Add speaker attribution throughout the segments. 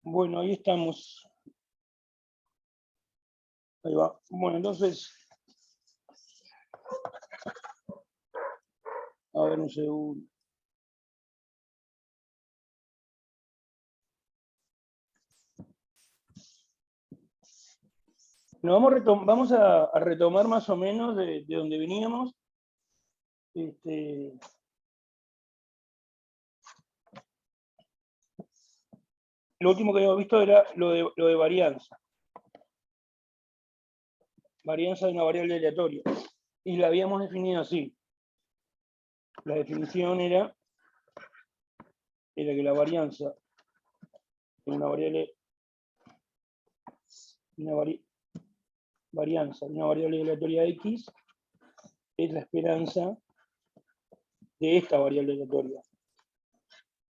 Speaker 1: Bueno, ahí estamos. Ahí va. Bueno, entonces, a ver un segundo. Bueno, vamos a retomar más o menos de donde veníamos. Lo último que habíamos visto era lo de varianza. Varianza de una variable aleatoria. Y la habíamos definido así. La definición era que la varianza de una variable, varianza de una variable aleatoria X es la esperanza de esta variable aleatoria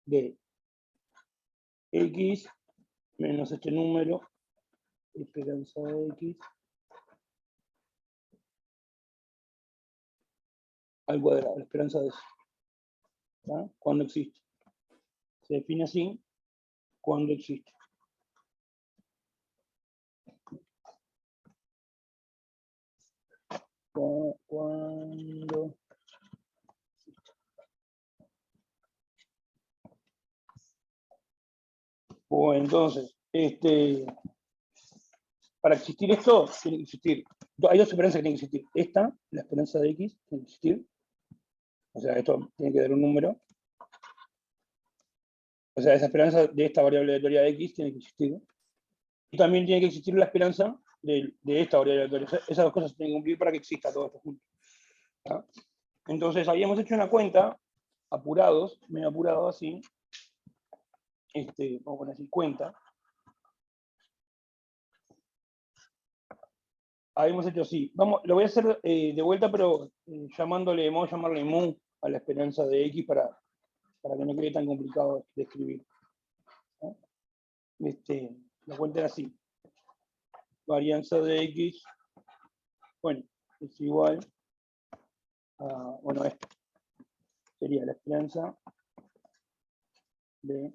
Speaker 1: de X menos este número, esperanza de X al cuadrado, la esperanza de eso. ¿Ah? Cuando existe. Se define así cuando existe. Cuando bueno, entonces, para existir esto, tiene que existir. Hay dos esperanzas que tienen que existir. Esta, la esperanza de X, tiene que existir. O sea, esto tiene que dar un número. O sea, esa esperanza de esta variable aleatoria de X tiene que existir. Y también tiene que existir la esperanza de esta variable aleatoria. O sea, esas dos cosas tienen que cumplir para que exista todo esto junto. ¿Ah? Entonces, habíamos hecho una cuenta, apurados, medio apurado así. Vamos a poner así, cuenta. Habíamos hecho así. Vamos, lo voy a hacer de vuelta, pero vamos a llamarle mu a la esperanza de X para que no quede tan complicado de escribir. ¿No? La cuenta era así. Varianza de X, bueno, es igual a, bueno, esto sería la esperanza de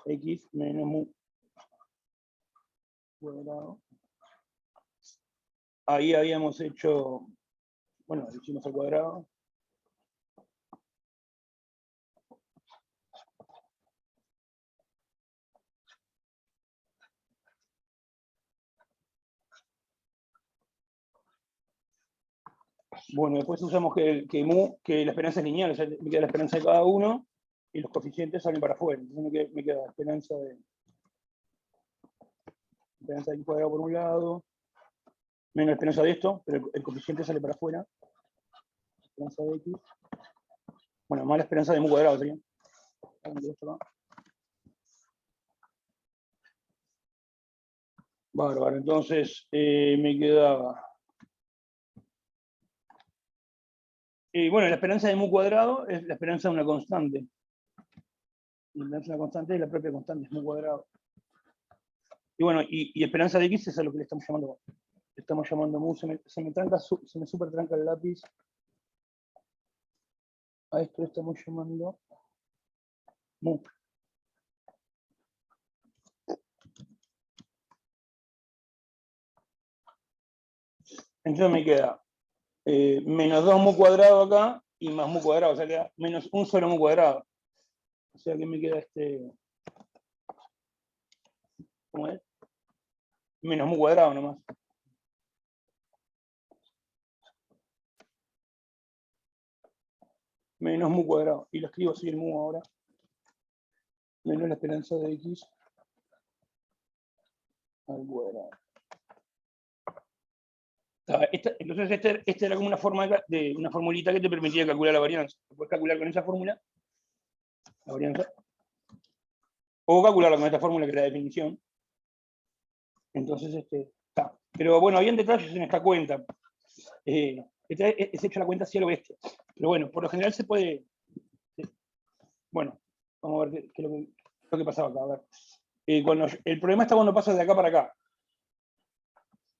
Speaker 1: X menos mu cuadrado. Ahí habíamos hecho, bueno, lo hicimos al cuadrado. Bueno, después usamos que la esperanza es lineal, o sea, me queda la esperanza de cada uno y los coeficientes salen para afuera. Entonces me queda la esperanza de X cuadrado por un lado, menos la esperanza de esto, pero el coeficiente sale para afuera. Esperanza de X. Bueno, más la esperanza de mu cuadrado sería. Bárbaro, entonces me quedaba. Bueno, la esperanza de mu cuadrado es la esperanza de una constante. La esperanza de una constante es la propia constante, es mu cuadrado. Y bueno, y esperanza de X es a lo que le estamos llamando. Le estamos llamando mu. Se me super tranca el lápiz. A esto le estamos llamando mu. Entonces me queda menos 2 mu cuadrado acá y más mu cuadrado, o sea, queda menos un solo mu cuadrado. O sea que me queda ¿cómo es? Menos mu cuadrado nomás. Menos mu cuadrado. Y lo escribo así el mu ahora. Menos la esperanza de X al cuadrado. Entonces esta era como una formulita que te permitía calcular la varianza. Puedes calcular con esa fórmula la varianza. O calcularla con esta fórmula que es la definición. Entonces, está. Pero bueno, habían detalles en esta cuenta. Es hecha la cuenta así a lo bestia. Pero bueno, por lo general se puede. Bueno, vamos a ver qué es lo que pasaba acá. A ver. El problema está cuando pasa de acá para acá.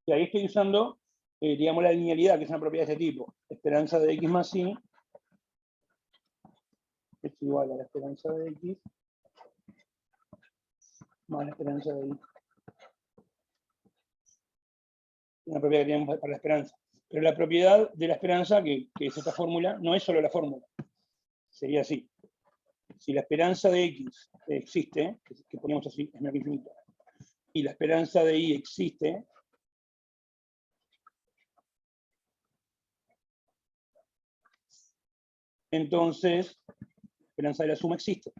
Speaker 1: Y ahí estoy usando, digamos, la linealidad, que es una propiedad de este tipo. Esperanza de X más Y es igual a la esperanza de X más la esperanza de I. Una propiedad que tenemos para la esperanza. Pero la propiedad de la esperanza, que es esta fórmula, no es solo la fórmula. Sería así. Si la esperanza de X existe, que ponemos así, es menor que infinito, y la esperanza de Y existe, entonces la esperanza de la suma existe.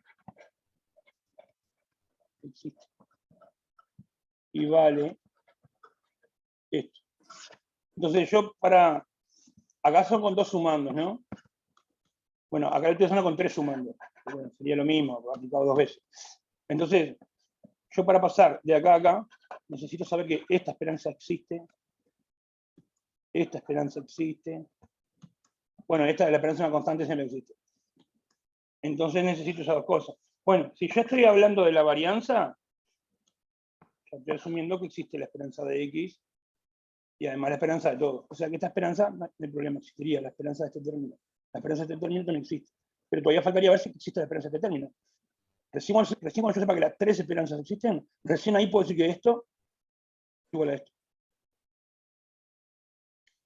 Speaker 1: Existe. Y vale esto. Entonces yo acá son con 2 sumandos, ¿no? Bueno, acá estoy haciendo con 3 sumandos. Bueno, sería lo mismo, aplicado 2 veces. Entonces, yo para pasar de acá a acá, necesito saber que esta esperanza existe. Esta esperanza existe. Bueno, esta de la esperanza de una constante siempre existe. Entonces necesito esas 2 cosas. Bueno, si yo estoy hablando de la varianza, yo estoy asumiendo que existe la esperanza de X y además la esperanza de todo. O sea que esta esperanza, no hay problema, existiría la esperanza de este término. La esperanza de este término no existe. Pero todavía faltaría ver si existe la esperanza de este término. Recién cuando yo sepa que las 3 esperanzas existen, recién ahí puedo decir que esto es igual a esto.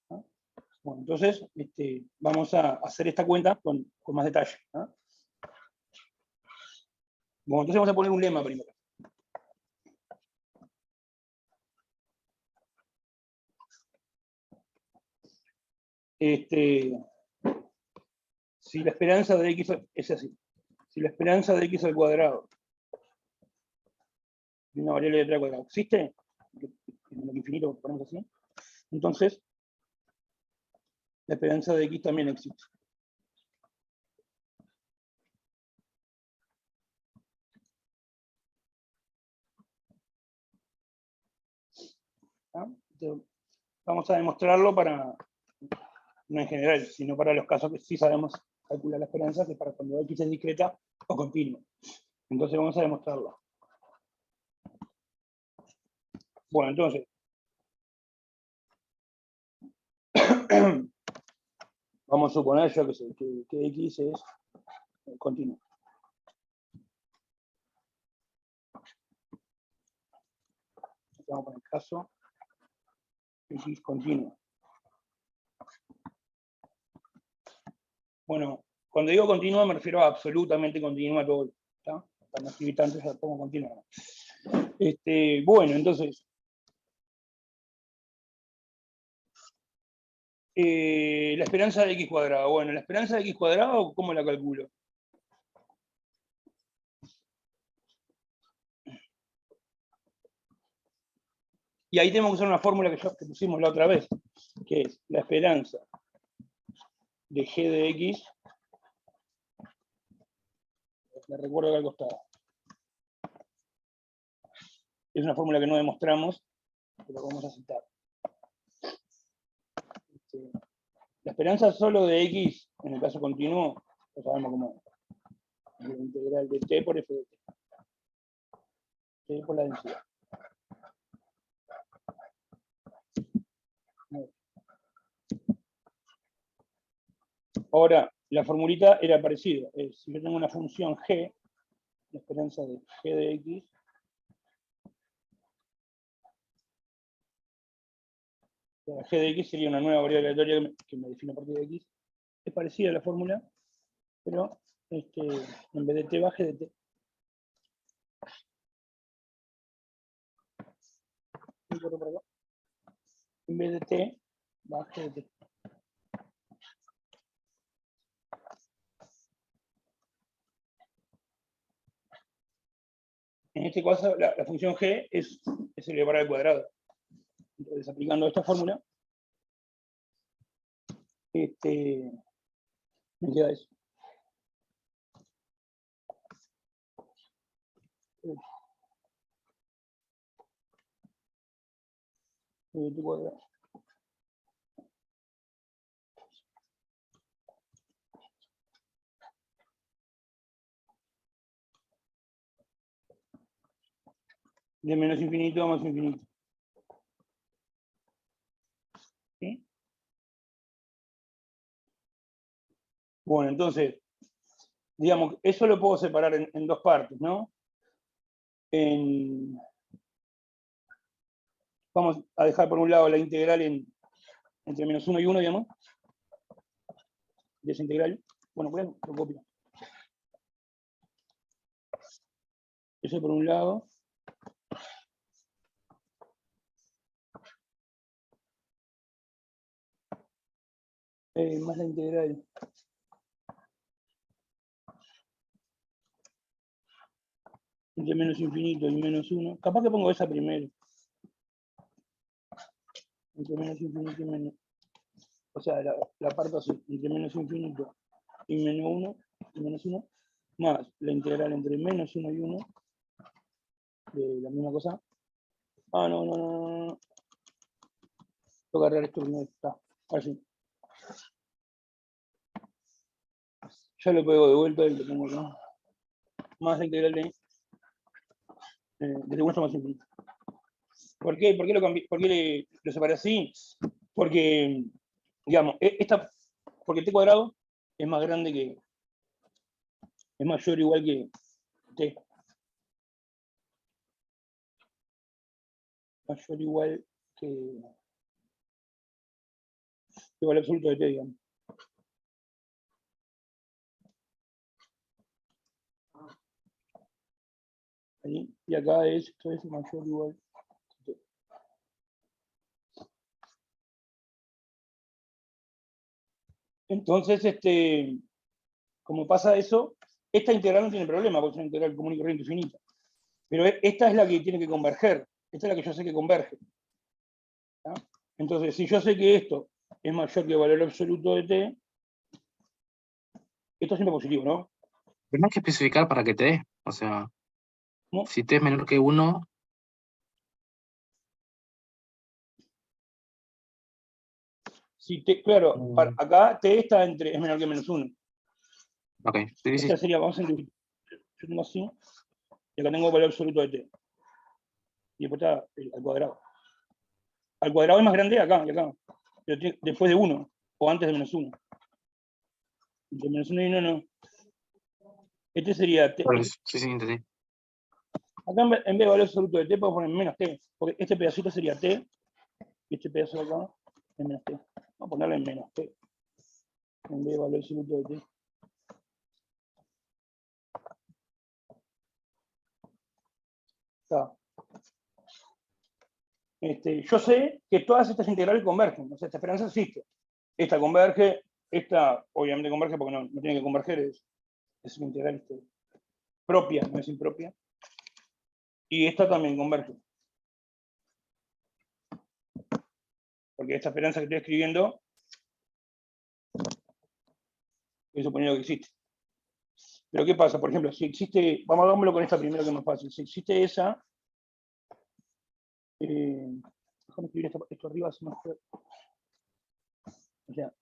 Speaker 1: ¿No? Bueno, entonces vamos a hacer esta cuenta con más detalle. ¿No? Bueno, entonces vamos a poner un lema primero. Si la esperanza de X es así. Si la esperanza de X al cuadrado de una variable de 3 al cuadrado existe, en el infinito ponemos así, entonces la esperanza de X también existe. ¿No? Entonces, vamos a demostrarlo para, no en general, sino para los casos que sí sabemos calcular la esperanza, que es para cuando X es discreta o continua. Entonces vamos a demostrarlo. Bueno, entonces, vamos a suponer yo que X es continuo. Vamos a poner caso X continuo. Bueno, cuando digo continua me refiero a absolutamente continua todo. ¿Está? Para no escribir tanto, ya pongo continua. Bueno, entonces, la esperanza de X cuadrado. Bueno, la esperanza de X cuadrado, ¿cómo la calculo? Y ahí tenemos que usar una fórmula que pusimos la otra vez, que es la esperanza de G de X. Me recuerdo que al costado. Es una fórmula que no demostramos, pero vamos a citar. La esperanza solo de X, en el caso continuo, lo sabemos cómo es. La integral de T por F de T. T por la densidad. Ahora, la formulita era parecida. Si yo tengo una función G, la esperanza de G de X, la G de X sería una nueva variable aleatoria que me define a partir de X. Es parecida a la fórmula, pero en vez de T va G de T. En vez de T va G de T. En este caso, la función G es elevar al cuadrado. Entonces, aplicando esta fórmula, me queda eso. De menos infinito a más infinito. ¿Sí? Bueno, entonces, digamos, eso lo puedo separar en 2 partes, ¿no? vamos a dejar por un lado la integral entre menos 1 y 1, digamos, de esa integral. Bueno, pues lo copio. Eso por un lado. Más la integral. Entre menos infinito y menos 1. Capaz que pongo esa primero. Entre menos infinito y menos. O sea, la parto así. Entre menos infinito y menos 1, más la integral entre menos 1 y 1, de la misma cosa. Ah, no. Tengo que agarrar esto primero. Está. Así. Ya lo pego de vuelta y lo pongo acá. Más la integral desde vuelta más infinito. ¿Por qué lo separé así? Porque, digamos, porque t cuadrado es más grande que, es mayor o igual que t. Mayor o igual que el valor absoluto de t, digamos. Ahí, y acá esto es mayor o igual que t. Entonces, como pasa eso, esta integral no tiene problema, porque es una integral común y corriente infinita. Pero esta es la que tiene que converger. Esta es la que yo sé que converge. ¿Ah? Entonces, si yo sé que esto es mayor que el valor absoluto de t, esto es siempre positivo, ¿no?
Speaker 2: Tenés que especificar para que te dé. O sea,
Speaker 1: ¿No?
Speaker 2: si t es menor que 1,
Speaker 1: Si t, claro, acá t está es menor que menos 1.
Speaker 2: ok, sí, sí.
Speaker 1: Esta sería, vamos a incluir, yo tengo así, y acá tengo el valor absoluto de t. Y después está al cuadrado. Al cuadrado es más grande acá y acá. Pero después de 1, o antes de menos 1. Entre menos 1 y 1 no. Este sería t.
Speaker 2: Sí, entendí.
Speaker 1: Acá en vez de valor absoluto de t, puedo poner menos t. Porque este pedacito sería t, y este pedazo de acá es menos t. Vamos a ponerle en menos t. En vez de valor absoluto de t. Está. Yo sé que todas estas integrales convergen, o sea, esta esperanza existe. Esta converge, esta obviamente converge porque no tiene que converger, es una integral propia, no es impropia. Y esta también converge. Porque esta esperanza que estoy escribiendo, estoy suponiendo que existe. Pero ¿qué pasa? Por ejemplo, si existe, vamos a hagámoslo con esta primero que es más fácil. Si existe esa, déjame escribir esto arriba, así más fuerte. O sea,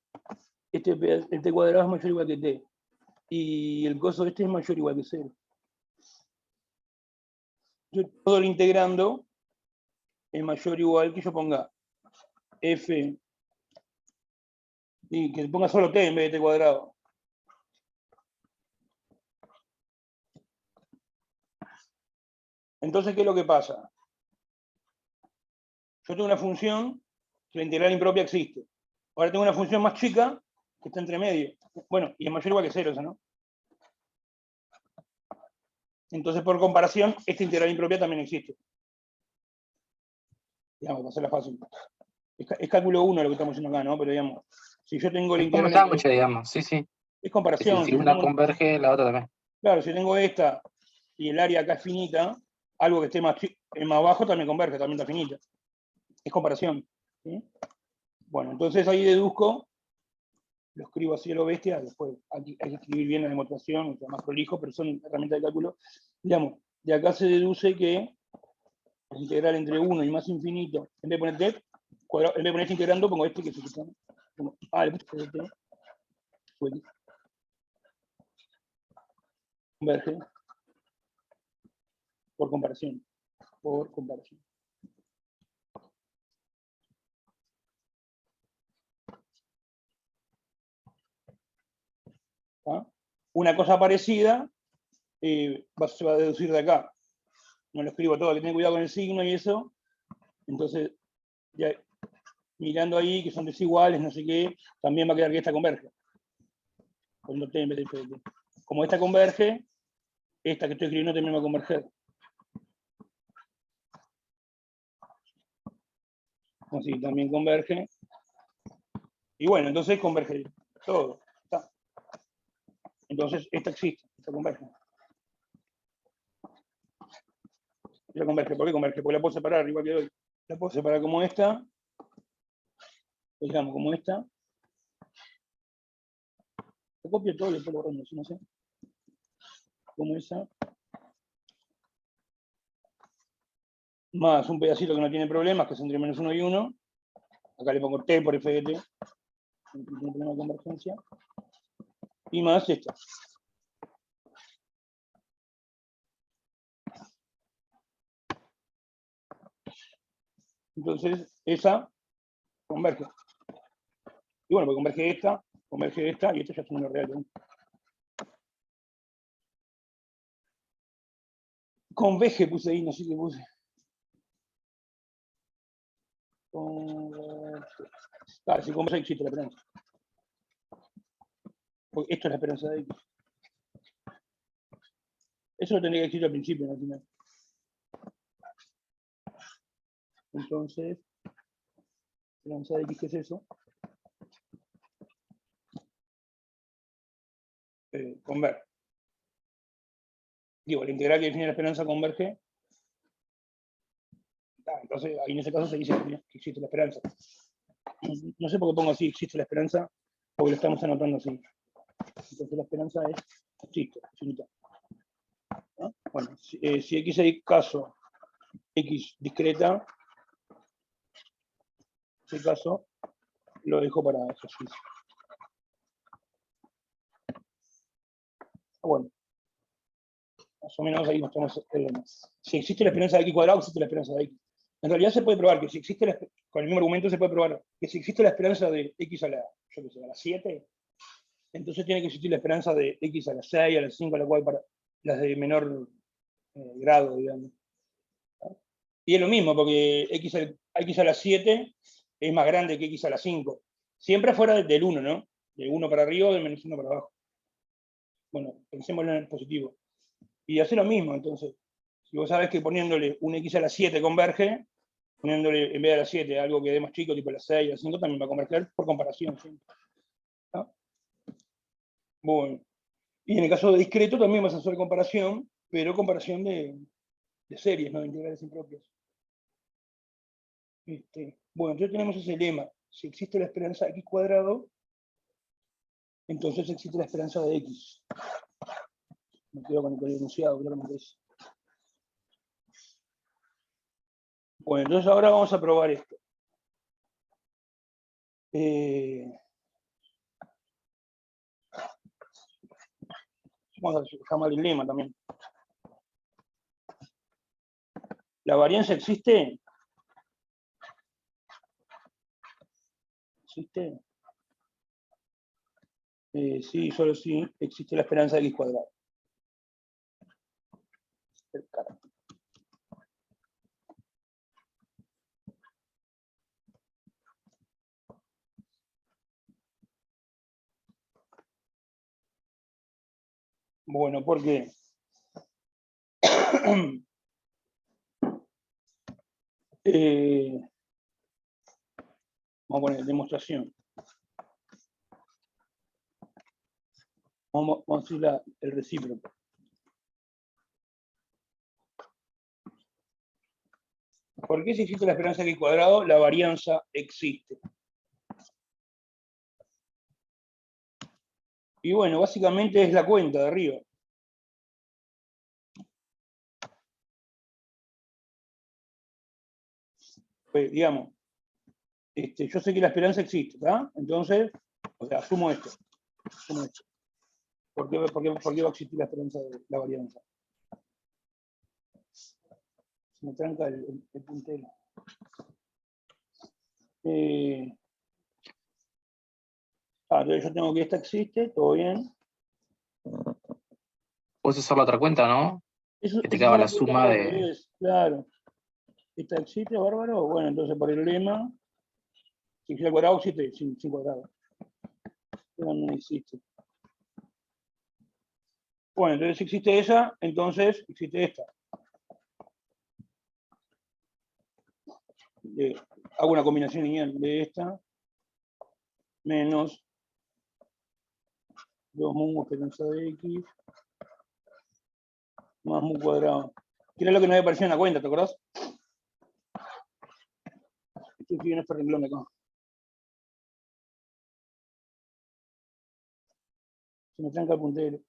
Speaker 1: este cuadrado es mayor o igual que t. Y el coso este es mayor o igual que 0. Yo todo lo integrando es mayor o igual que yo ponga f, y que ponga solo t en vez de t cuadrado. Entonces, ¿qué es lo que pasa? Yo tengo una función que la integral impropia existe. Ahora tengo una función más chica que está entre medio. Bueno, y es mayor o igual que 0, ¿no? Entonces, por comparación, esta integral impropia también existe. Digamos, para hacerla fácil. Es cálculo 1 lo que estamos haciendo acá, ¿no? Pero digamos, si yo tengo la
Speaker 2: Es como
Speaker 1: integral
Speaker 2: sándwich, digamos, sí.
Speaker 1: es comparación.
Speaker 2: Si una converge, la otra también.
Speaker 1: Claro, si tengo esta y el área acá es finita, algo que esté más bajo también converge, también está finita. Es comparación. ¿Sí? Bueno, entonces ahí deduzco, lo escribo así a lo bestia, después hay que escribir bien la demostración, o sea, más prolijo, pero son herramientas de cálculo. Digamos, de acá se deduce que la integral entre 1 y más infinito, en vez de poner t, cuadrado, en vez de poner este integrando, pongo este que se supone. Le puse t, converge por comparación. ¿Ah? Una cosa parecida se va a deducir de acá. no lo escribo todo, hay que tener cuidado con el signo y eso. Entonces, ya, mirando ahí que son desiguales, no sé qué, también va a quedar que esta converge. Cuando T en vez de P. Como esta converge, esta que estoy escribiendo también va a converger. Así, también converge. Y bueno, entonces converge todo. ¿Está? Entonces, esta existe, esta converge. Esta converge, ¿por qué converge? Porque la puedo separar, igual que hoy. La puedo separar como esta, digamos, como esta. Lo copio todo y después lo borro, no sé. Como esa. Más un pedacito que no tiene problemas, que es entre menos 1 y 1. Acá le pongo T por F de T. No tiene problema de convergencia. Y más esta. Entonces, esa converge. Y bueno, pues converge esta, y esta ya es un número real. ¿No? Conveje puse ahí, no sé qué puse. Claro, si converge existe la esperanza. Porque esto es la esperanza de X. Eso lo tendría que existir al principio, no al final. Entonces, esperanza de X, ¿qué es eso? Converge. Digo, la integral que define la esperanza converge. Entonces, ahí en ese caso se dice que existe la esperanza. No sé por qué pongo así, existe la esperanza, porque lo estamos anotando así. Entonces la esperanza existe, finita. ¿No? Bueno, si X hay caso X discreta, ese caso lo dejo para ejercicio. Bueno, más o menos ahí mostramos el lema. Si existe la esperanza de X cuadrado, existe la esperanza de X. En realidad se puede probar que si existe, con el mismo argumento se puede probar que si existe la esperanza de X a la, yo qué sé, a la 7, entonces tiene que existir la esperanza de X a la 6, a la 5, a la 4, para las de menor grado, digamos. Y es lo mismo, porque X a la 7 es más grande que X a la 5. Siempre fuera del 1, ¿no? De 1 para arriba o del menos 1 para abajo. Bueno, pensémoslo en el positivo. Y hace lo mismo, entonces. Si vos sabés que poniéndole un X a la 7 converge, poniéndole en vez de la 7 algo que dé más chico, tipo la 6 o la 5, también va a converger por comparación. ¿Sí? ¿No? Bueno. Y en el caso de discreto también vas a hacer comparación, pero comparación de series, no de integrales impropias. Bueno, entonces tenemos ese lema. Si existe la esperanza de X cuadrado, entonces existe la esperanza de X. Me quedo con el enunciado, claramente eso. Bueno, entonces ahora vamos a probar esto. Vamos a llamar el lema también. ¿La varianza existe? ¿Existe? Sí, solo sí existe la esperanza de X cuadrado. Bueno, ¿por qué? Vamos a poner demostración. Vamos a decir el recíproco. ¿Por qué si existe la esperanza de X cuadrado, la varianza existe? Y bueno, básicamente es la cuenta de arriba. Pues, digamos, yo sé que la esperanza existe, ¿verdad? Entonces, o sea, asumo esto. ¿Por qué va a existir la esperanza de la varianza? Se me tranca el puntero. Entonces yo tengo que esta existe, todo bien.
Speaker 2: Puedes usar la otra cuenta, ¿no?
Speaker 1: Eso,
Speaker 2: Que te
Speaker 1: eso
Speaker 2: quedaba
Speaker 1: fue una
Speaker 2: la
Speaker 1: pregunta
Speaker 2: suma
Speaker 1: al
Speaker 2: de.
Speaker 1: revés, claro. ¿Esta existe, bárbaro? Bueno, entonces por el lema, si existe al cuadrado, existe sin cuadrado. Pero no existe. Bueno, entonces si existe esa, entonces existe esta. Hago una combinación lineal de esta menos 2 mu esperanza de x más mu cuadrado. Que era lo que no había aparecido en la cuenta, ¿te acordás? Estoy escribiendo este renglón de acá. Se me tranca el puntero.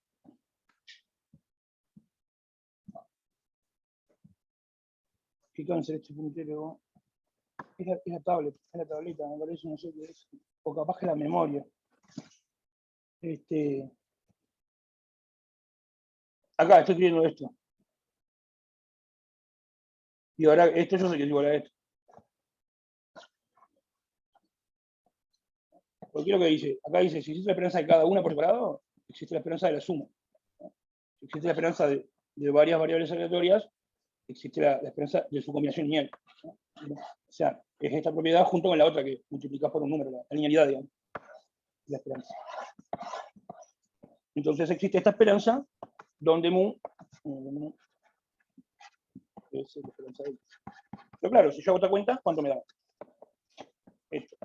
Speaker 1: ¿Qué cáncer este puntero? Es la tablet, es la tableta, me parece, no sé qué es. O capaz que la memoria. Acá estoy escribiendo esto. Y ahora esto yo sé que es igual a esto. Porque lo que dice, acá dice, si existe la esperanza de cada una por separado, existe la esperanza de la suma. Si existe la esperanza de varias variables aleatorias, existe la esperanza de su combinación lineal. O sea, es esta propiedad junto con la otra que multiplicas por un número, la linealidad, digamos, la esperanza. Entonces existe esta esperanza donde mu es la esperanza de x. Pero claro, si yo hago esta cuenta, ¿cuánto me da? Esto.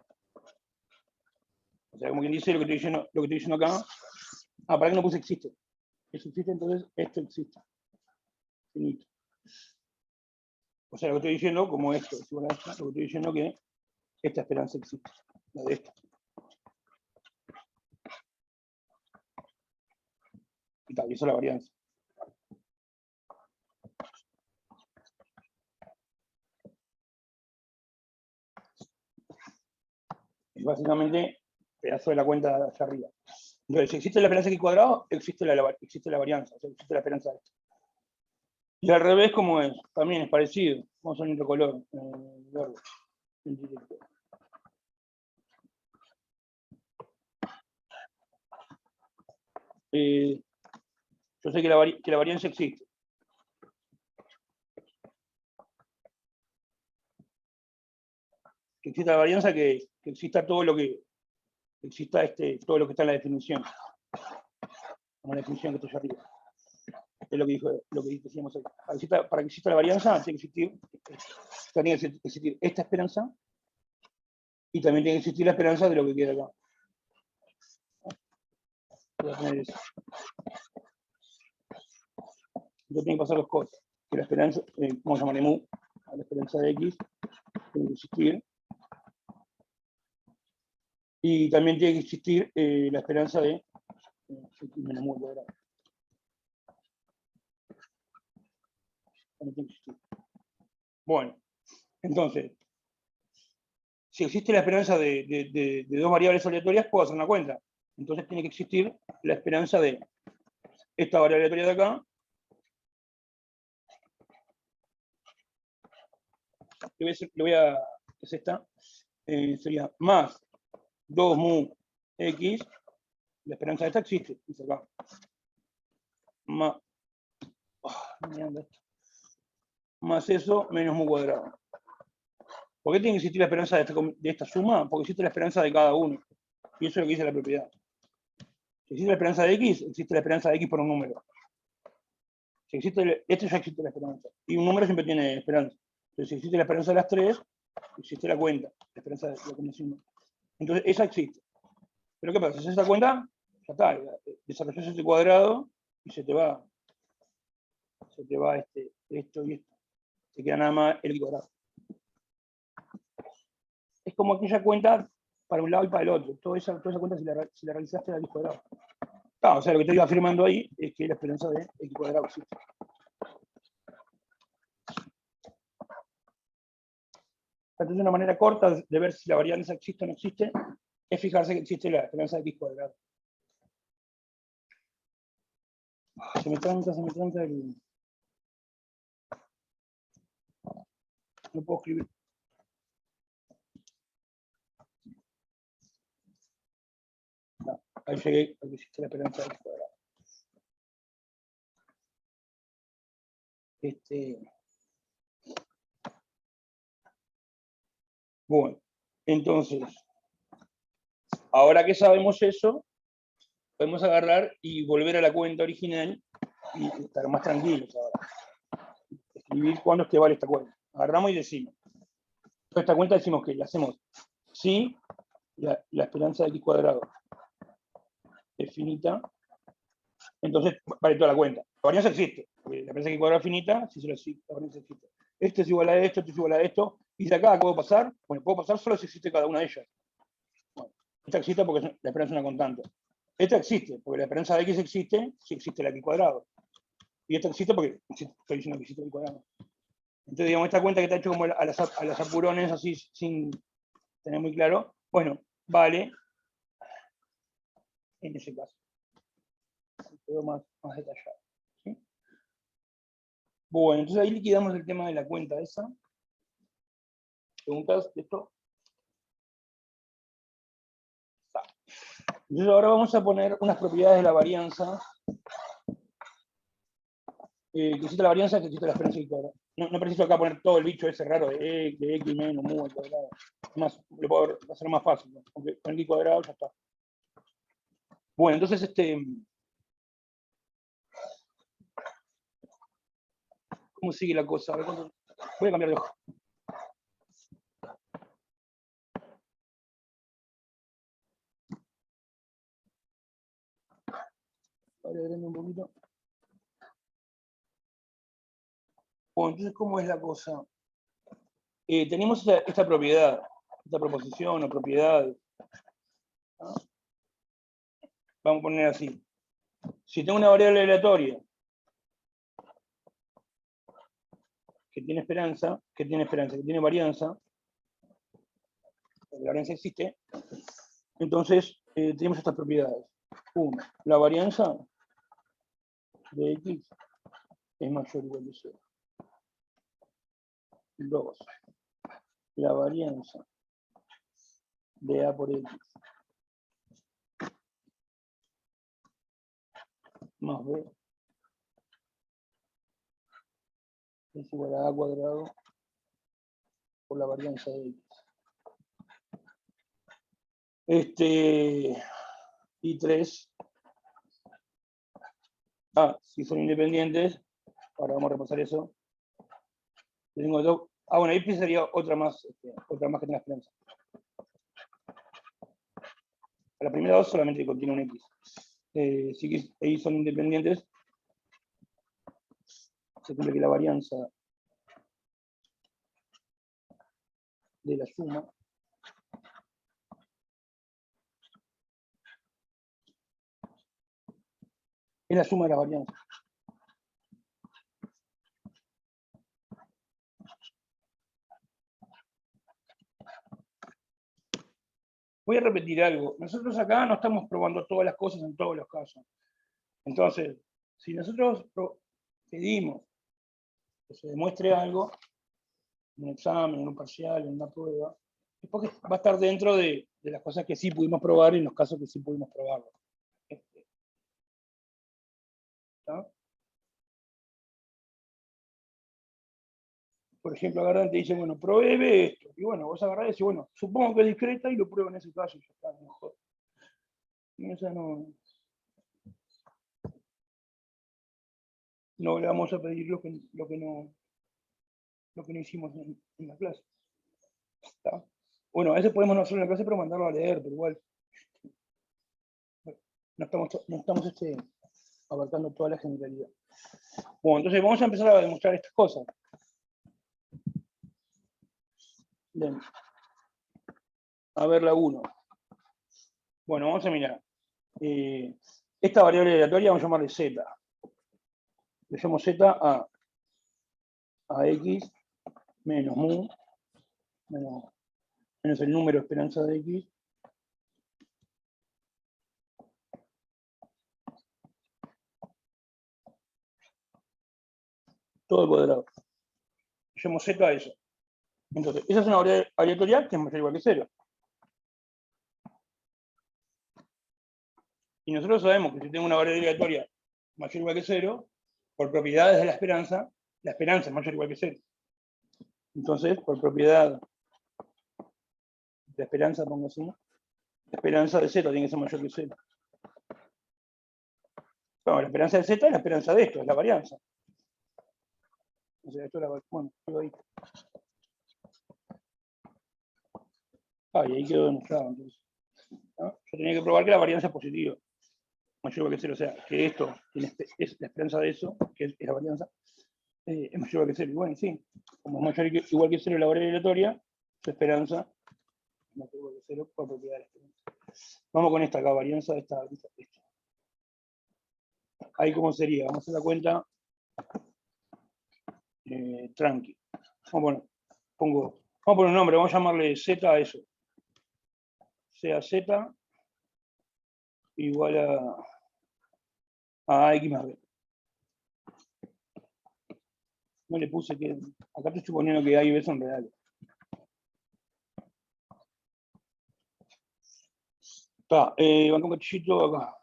Speaker 1: O sea, como quien dice lo que estoy diciendo acá. Ah, para que no puse existe. Eso existe, entonces esto existe. Finito. O sea, lo que estoy diciendo, como esto es igual a esto, lo que estoy diciendo es que esta esperanza existe. La de esta. Y tal, y eso es la varianza. Es básicamente pedazo de la cuenta de allá arriba. Entonces, si existe la esperanza x cuadrado, existe la varianza, o sea, existe la esperanza de esto. Y al revés, ¿cómo es? También es parecido. Vamos a poner otro color. Verde. Yo sé que la varianza existe. Que exista la varianza, que exista todo lo que exista todo lo que está en la definición. Como la definición que está allá arriba. Es lo que decíamos ahí. Para que exista la varianza, tiene que existir esta esperanza y también tiene que existir la esperanza de lo que queda acá. Voy a poner eso. Entonces tienen que pasar dos cosas. Que la esperanza, vamos a llamarle mu, a la esperanza de x, tiene que existir. Y también tiene que existir la esperanza de x menos mu al cuadrado. También tiene que existir. Bueno, entonces, si existe la esperanza de dos variables aleatorias, puedo hacer una cuenta. Entonces tiene que existir la esperanza de esta variable aleatoria de acá. Es esta, sería más 2 mu x, la esperanza de esta existe, dice acá. Más eso menos mu cuadrado. ¿Por qué tiene que existir la esperanza de esta suma? Porque existe la esperanza de cada uno. Y eso es lo que dice la propiedad. Si existe la esperanza de x, existe la esperanza de x por un número. Si existe esto ya existe la esperanza. Y un número siempre tiene esperanza. Entonces, si existe la esperanza de las tres, existe la cuenta, la esperanza de la combinación. Entonces, esa existe. Pero ¿qué pasa? Si haces esta cuenta, ya está, desarrollas este cuadrado y se te va esto y esto. Se queda nada más el cuadrado. Es como aquella cuenta para un lado y para el otro. Toda esa cuenta, si la realizaste, la x cuadrado. Claro, o sea, lo que estoy afirmando ahí es que la esperanza de x cuadrado existe. Entonces, una manera corta de ver si la varianza existe o no existe es fijarse que existe la esperanza de x cuadrado. Se me tranca el... No puedo escribir. No, ahí llegué a que existe la esperanza de x cuadrado. Bueno, entonces, ahora que sabemos eso, podemos agarrar y volver a la cuenta original y estar más tranquilos ahora. Escribir cuándo es que vale esta cuenta. Agarramos y decimos. Toda esta cuenta decimos que la hacemos si la esperanza de x cuadrado es finita, entonces vale toda la cuenta. La varianza existe. La esperanza de x cuadrado es finita, si la varianza existe. Esto es igual a esto es igual a esto. Y de acá, ¿qué puedo pasar? Bueno, puedo pasar solo si existe cada una de ellas. Bueno, esta existe porque la esperanza es una constante. Esta existe porque la esperanza de x existe si existe la x cuadrado. Y esta existe porque estoy diciendo que existe el cuadrado. Entonces, digamos, esta cuenta que está hecho como a las apurones, así, sin tener muy claro, bueno, vale en ese caso. Quedó más detallado. ¿Sí? Bueno, entonces ahí liquidamos el tema de la cuenta esa. ¿Preguntas de esto? Entonces ahora vamos a poner unas propiedades de la varianza. Que existe la varianza, que existe la esperanza de cuadrado. No preciso acá poner todo el bicho ese raro de x menos mu al cuadrado. Más, lo puedo hacer más fácil, ¿no? Aunque con x cuadrado ya está. Bueno, entonces ¿cómo sigue la cosa? A ver, voy a cambiar de hoja. Un poquito. Bueno, entonces, ¿cómo es la cosa? Tenemos esta propiedad, esta proposición o propiedad. ¿No? Vamos a poner así. Si tengo una variable aleatoria que tiene varianza, la varianza existe, entonces tenemos estas propiedades. 1. La varianza de x es mayor o igual a 0. 2. La varianza de a por x más b es igual a cuadrado por la varianza de x. Y 3. Si son independientes, ahora vamos a repasar eso. Tengo dos. Bueno, ahí sería otra más que tenga esperanza. La primera dos solamente contiene un x. Si ahí son independientes, se cumple que la varianza de la suma es la suma de las varianzas. Voy a repetir algo. Nosotros acá no estamos probando todas las cosas en todos los casos. Entonces, si nosotros pedimos que se demuestre algo, en un examen, en un parcial, en una prueba, es porque va a estar dentro de las cosas que sí pudimos probar y en los casos que sí pudimos probarlo. ¿Está? Por ejemplo, agarran y te dicen, bueno, pruebe esto. Y bueno, vos agarrás y decís, bueno, supongo que es discreta y lo pruebo en ese caso y ya está, mejor. Y esa no le vamos a pedir lo que no hicimos en la clase. ¿Está? Bueno, a veces podemos no hacerlo en la clase, pero mandarlo a leer, pero igual no estamos abarcando toda la generalidad. Bueno, entonces vamos a empezar a demostrar estas cosas. Bien. A ver la 1. Bueno, vamos a mirar. Esta variable aleatoria vamos a llamarle z. Le llamo z a x menos mu menos el número esperanza de x todo al cuadrado. Le llamo z a eso. Entonces, esa es una variable aleatoria que es mayor o igual que 0. Y nosotros sabemos que si tengo una variable aleatoria mayor o igual que 0, por propiedades de la esperanza, la esperanza es mayor o igual que 0. Entonces, por propiedad de esperanza, pongo así, la esperanza de z tiene que ser mayor que 0. Bueno, la esperanza de z es la esperanza de esto, es la varianza. O sea, esto es la, bueno, quedó ahí. Y ahí quedó demostrado. Entonces, ¿no? Yo tenía que probar que la varianza es positiva, mayor o igual que 0. O sea, que esto es la esperanza de eso, que es la varianza, es mayor o igual que 0. Y bueno, sí, como es mayor o igual que 0 la variable aleatoria, su esperanza es mayor o igual que 0 por propiedad de la esperanza. Vamos con esta acá, varianza de esta. Ahí cómo sería, vamos a hacer la cuenta tranqui. Vamos a poner un nombre, vamos a llamarle Z a eso. Sea Z igual a X más B. No le puse que. Acá estoy suponiendo que A y B son reales. Está, banco un cachito acá.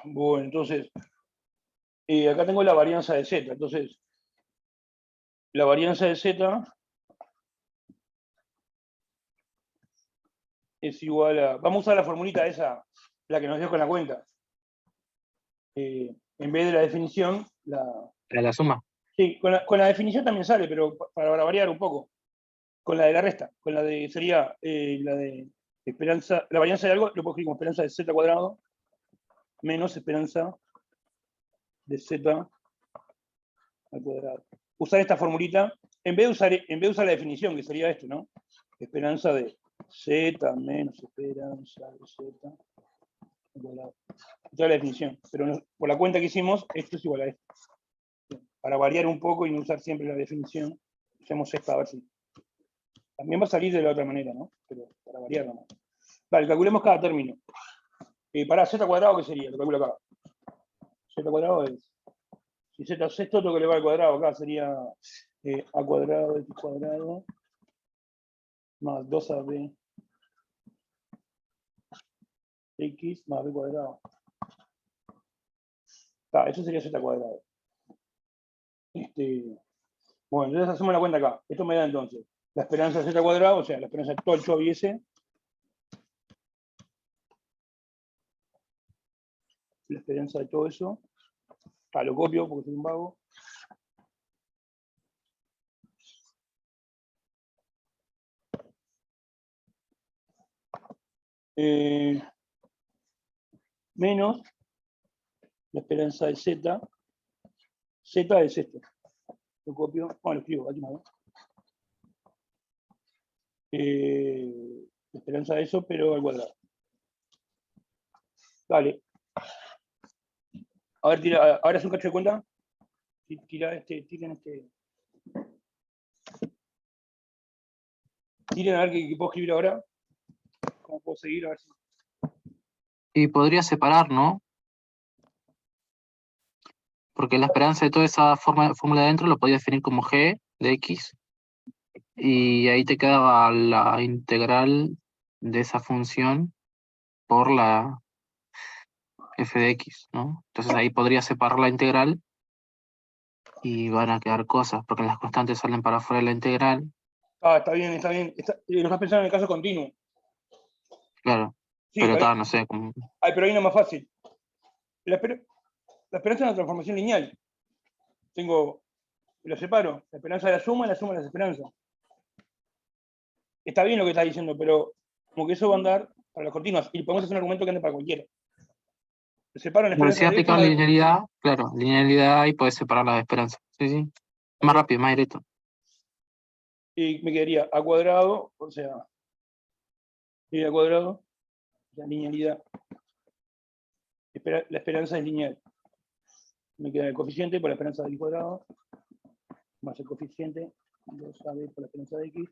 Speaker 1: Bueno, entonces, acá tengo la varianza de Z. Entonces, la varianza de Z es igual a. Vamos a usar la formulita esa, la que nos dio con la cuenta. En vez de la definición,
Speaker 2: La suma.
Speaker 1: Sí, con la definición también sale, pero para variar un poco. Con la de la resta, con la de sería la de esperanza, la varianza de algo, lo puedo escribir como esperanza de z cuadrado menos esperanza de z al cuadrado. Usar esta formulita, en vez de usar la definición, que sería esto, ¿no? Esperanza de z menos esperanza de z al cuadrado. Esta es la definición, pero por la cuenta que hicimos, esto es igual a esto. Para variar un poco y no usar siempre la definición, hacemos esta a ver si. También va a salir de la otra manera, ¿no? Pero para variar nomás. Vale, calculemos cada término. Para z cuadrado, ¿qué sería? Lo calculo acá. Z cuadrado es. Si z es esto, tengo que elevar al cuadrado. Acá sería a cuadrado de x cuadrado más 2ab x más b cuadrado. Eso sería z cuadrado. Bueno, entonces hacemos la cuenta acá. Esto me da entonces la esperanza de z cuadrado, o sea, la esperanza de todo el Chovi ese. La esperanza de todo eso. Lo copio porque soy un vago. Menos la esperanza de z. Z es esto. Lo copio. Bueno, lo escribo aquí más. La esperanza de eso, pero al cuadrado. Vale. A ver, tira, ahora es un cacho de cuenta. Tiren a ver qué puedo escribir ahora. ¿Cómo puedo seguir? A ver si.
Speaker 2: Y podría separar, ¿no? Porque la esperanza de toda esa fórmula de adentro lo podía definir como g de x. Y ahí te quedaba la integral de esa función por la f de x, ¿no? Entonces ahí podría separar la integral y van a quedar cosas, porque las constantes salen para afuera de la integral.
Speaker 1: Está bien. Lo estás pensando en el caso continuo.
Speaker 2: Claro,
Speaker 1: Sí,
Speaker 2: pero está, no sé, como...
Speaker 1: pero ahí no es más fácil. La esperanza es una transformación lineal. Lo separo. La esperanza de la suma de las esperanzas. Está bien lo que estás diciendo, pero como que eso va a andar para las continuas. Y podemos hacer un argumento que ande para cualquiera. Lo separo en la
Speaker 2: Bueno,
Speaker 1: esperanza
Speaker 2: si
Speaker 1: de
Speaker 2: aplicas
Speaker 1: x.
Speaker 2: linealidad, claro, linealidad y puedes separar las esperanzas. Sí, sí. Más rápido, más directo.
Speaker 1: Y me quedaría a cuadrado, o sea, y a cuadrado, la linealidad. La esperanza es lineal. Me queda el coeficiente por la esperanza de x cuadrado, más el coeficiente, 2ab por la esperanza de x,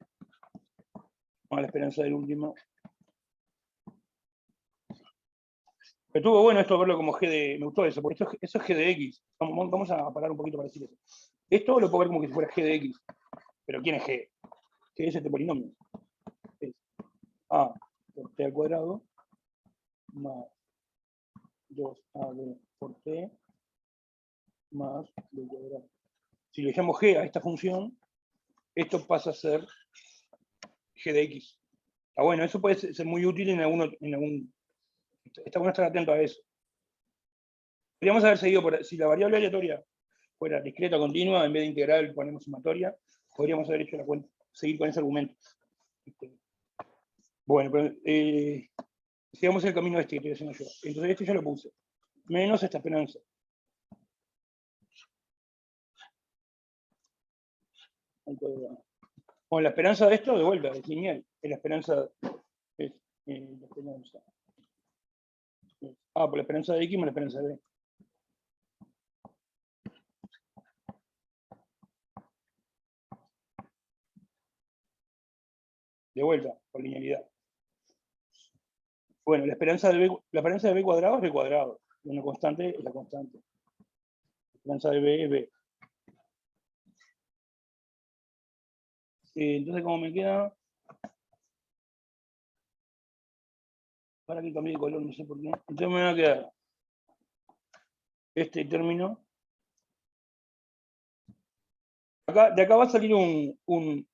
Speaker 1: más la esperanza del último. Pero estuvo bueno esto verlo como g de. Me gustó eso, porque eso es g de x. Vamos a parar un poquito para decir eso. Esto lo puedo ver como que si fuera g de x. Pero ¿quién es g? ¿Qué es este polinomio? A por T al cuadrado más 2AB por T más B cuadrado. Si le llamo G a esta función, esto pasa a ser G de X. Ah, bueno, eso puede ser muy útil en algún. Está bueno estar atento a eso. Podríamos haber seguido si la variable aleatoria fuera discreta o continua, en vez de integral ponemos sumatoria, podríamos haber hecho la cuenta, seguir con ese argumento. Bueno, pero sigamos el camino este que estoy haciendo yo. Entonces este ya lo puse. Menos esta esperanza. Bueno, la esperanza de esto, de vuelta, es lineal. Es la esperanza. Es, la esperanza. Por la esperanza de X más la esperanza de B. De vuelta, por linealidad. Bueno, la esperanza de B cuadrado es B cuadrado. Y una constante es la constante. La esperanza de B es B. Entonces, ¿cómo me queda? Para que cambie de color, no sé por qué. Entonces me va a quedar este término. De acá va a salir un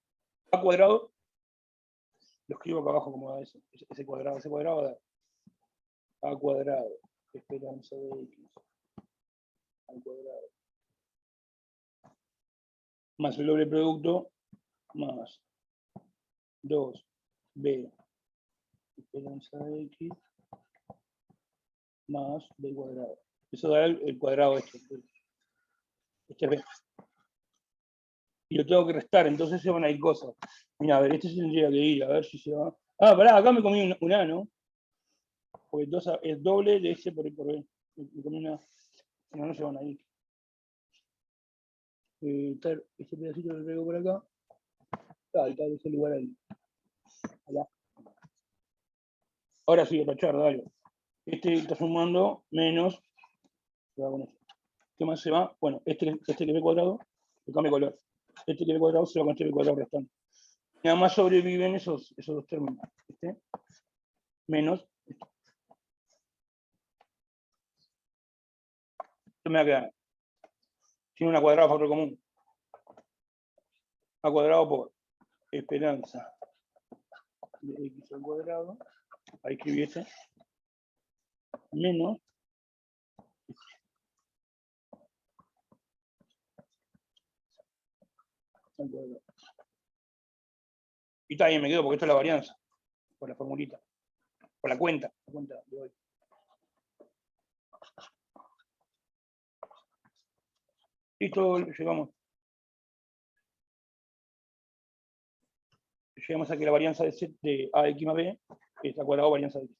Speaker 1: A cuadrado. Lo escribo acá abajo como ese cuadrado. Ese cuadrado va a dar A cuadrado, esperanza de X al cuadrado. Más el doble producto, más 2B, esperanza de X, más B cuadrado. Eso da el cuadrado este. Este es B. Y lo tengo que restar, entonces se van a ir cosas. Mira, a ver, este se tendría que ir, a ver si se va. Pará, acá me comí un A, ¿no? Porque es doble de ese por B. Me comí una. No se van a ir. Este pedacito lo pego por acá. Tal ese lugar ahí. Allá. Ahora sí, tachar, dale. Este está sumando menos. ¿Qué más se va? Bueno, este que B cuadrado, le cambia color. Este que B cuadrado se va con este B cuadrado restante. Nada más sobreviven esos dos términos. Este menos este. Esto me va a quedar. Tiene una cuadrada factor común. A cuadrado por esperanza de X al cuadrado. Ahí escribí este. Menos. Al cuadrado. Y también me quedo porque esto es la varianza. Por la formulita. Por la cuenta de hoy. Listo, llegamos a que la varianza de A de X más B es la cuadrada varianza de X.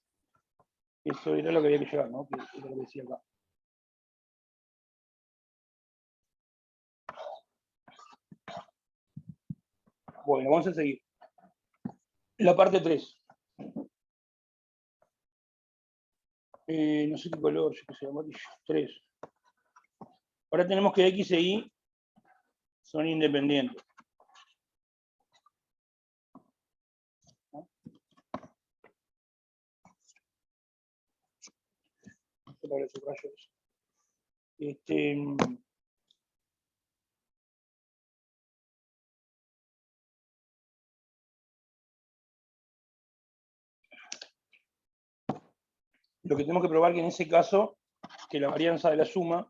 Speaker 1: Eso era lo que había que llegar, ¿no? Que era lo que decía acá. Bueno, vamos a seguir. La parte 3. No sé qué color, yo qué sé, amarillo. 3. Ahora tenemos que X e Y son independientes. ¿No? Para subrayo eso. Lo que tenemos que probar que en ese caso, que la varianza de la suma,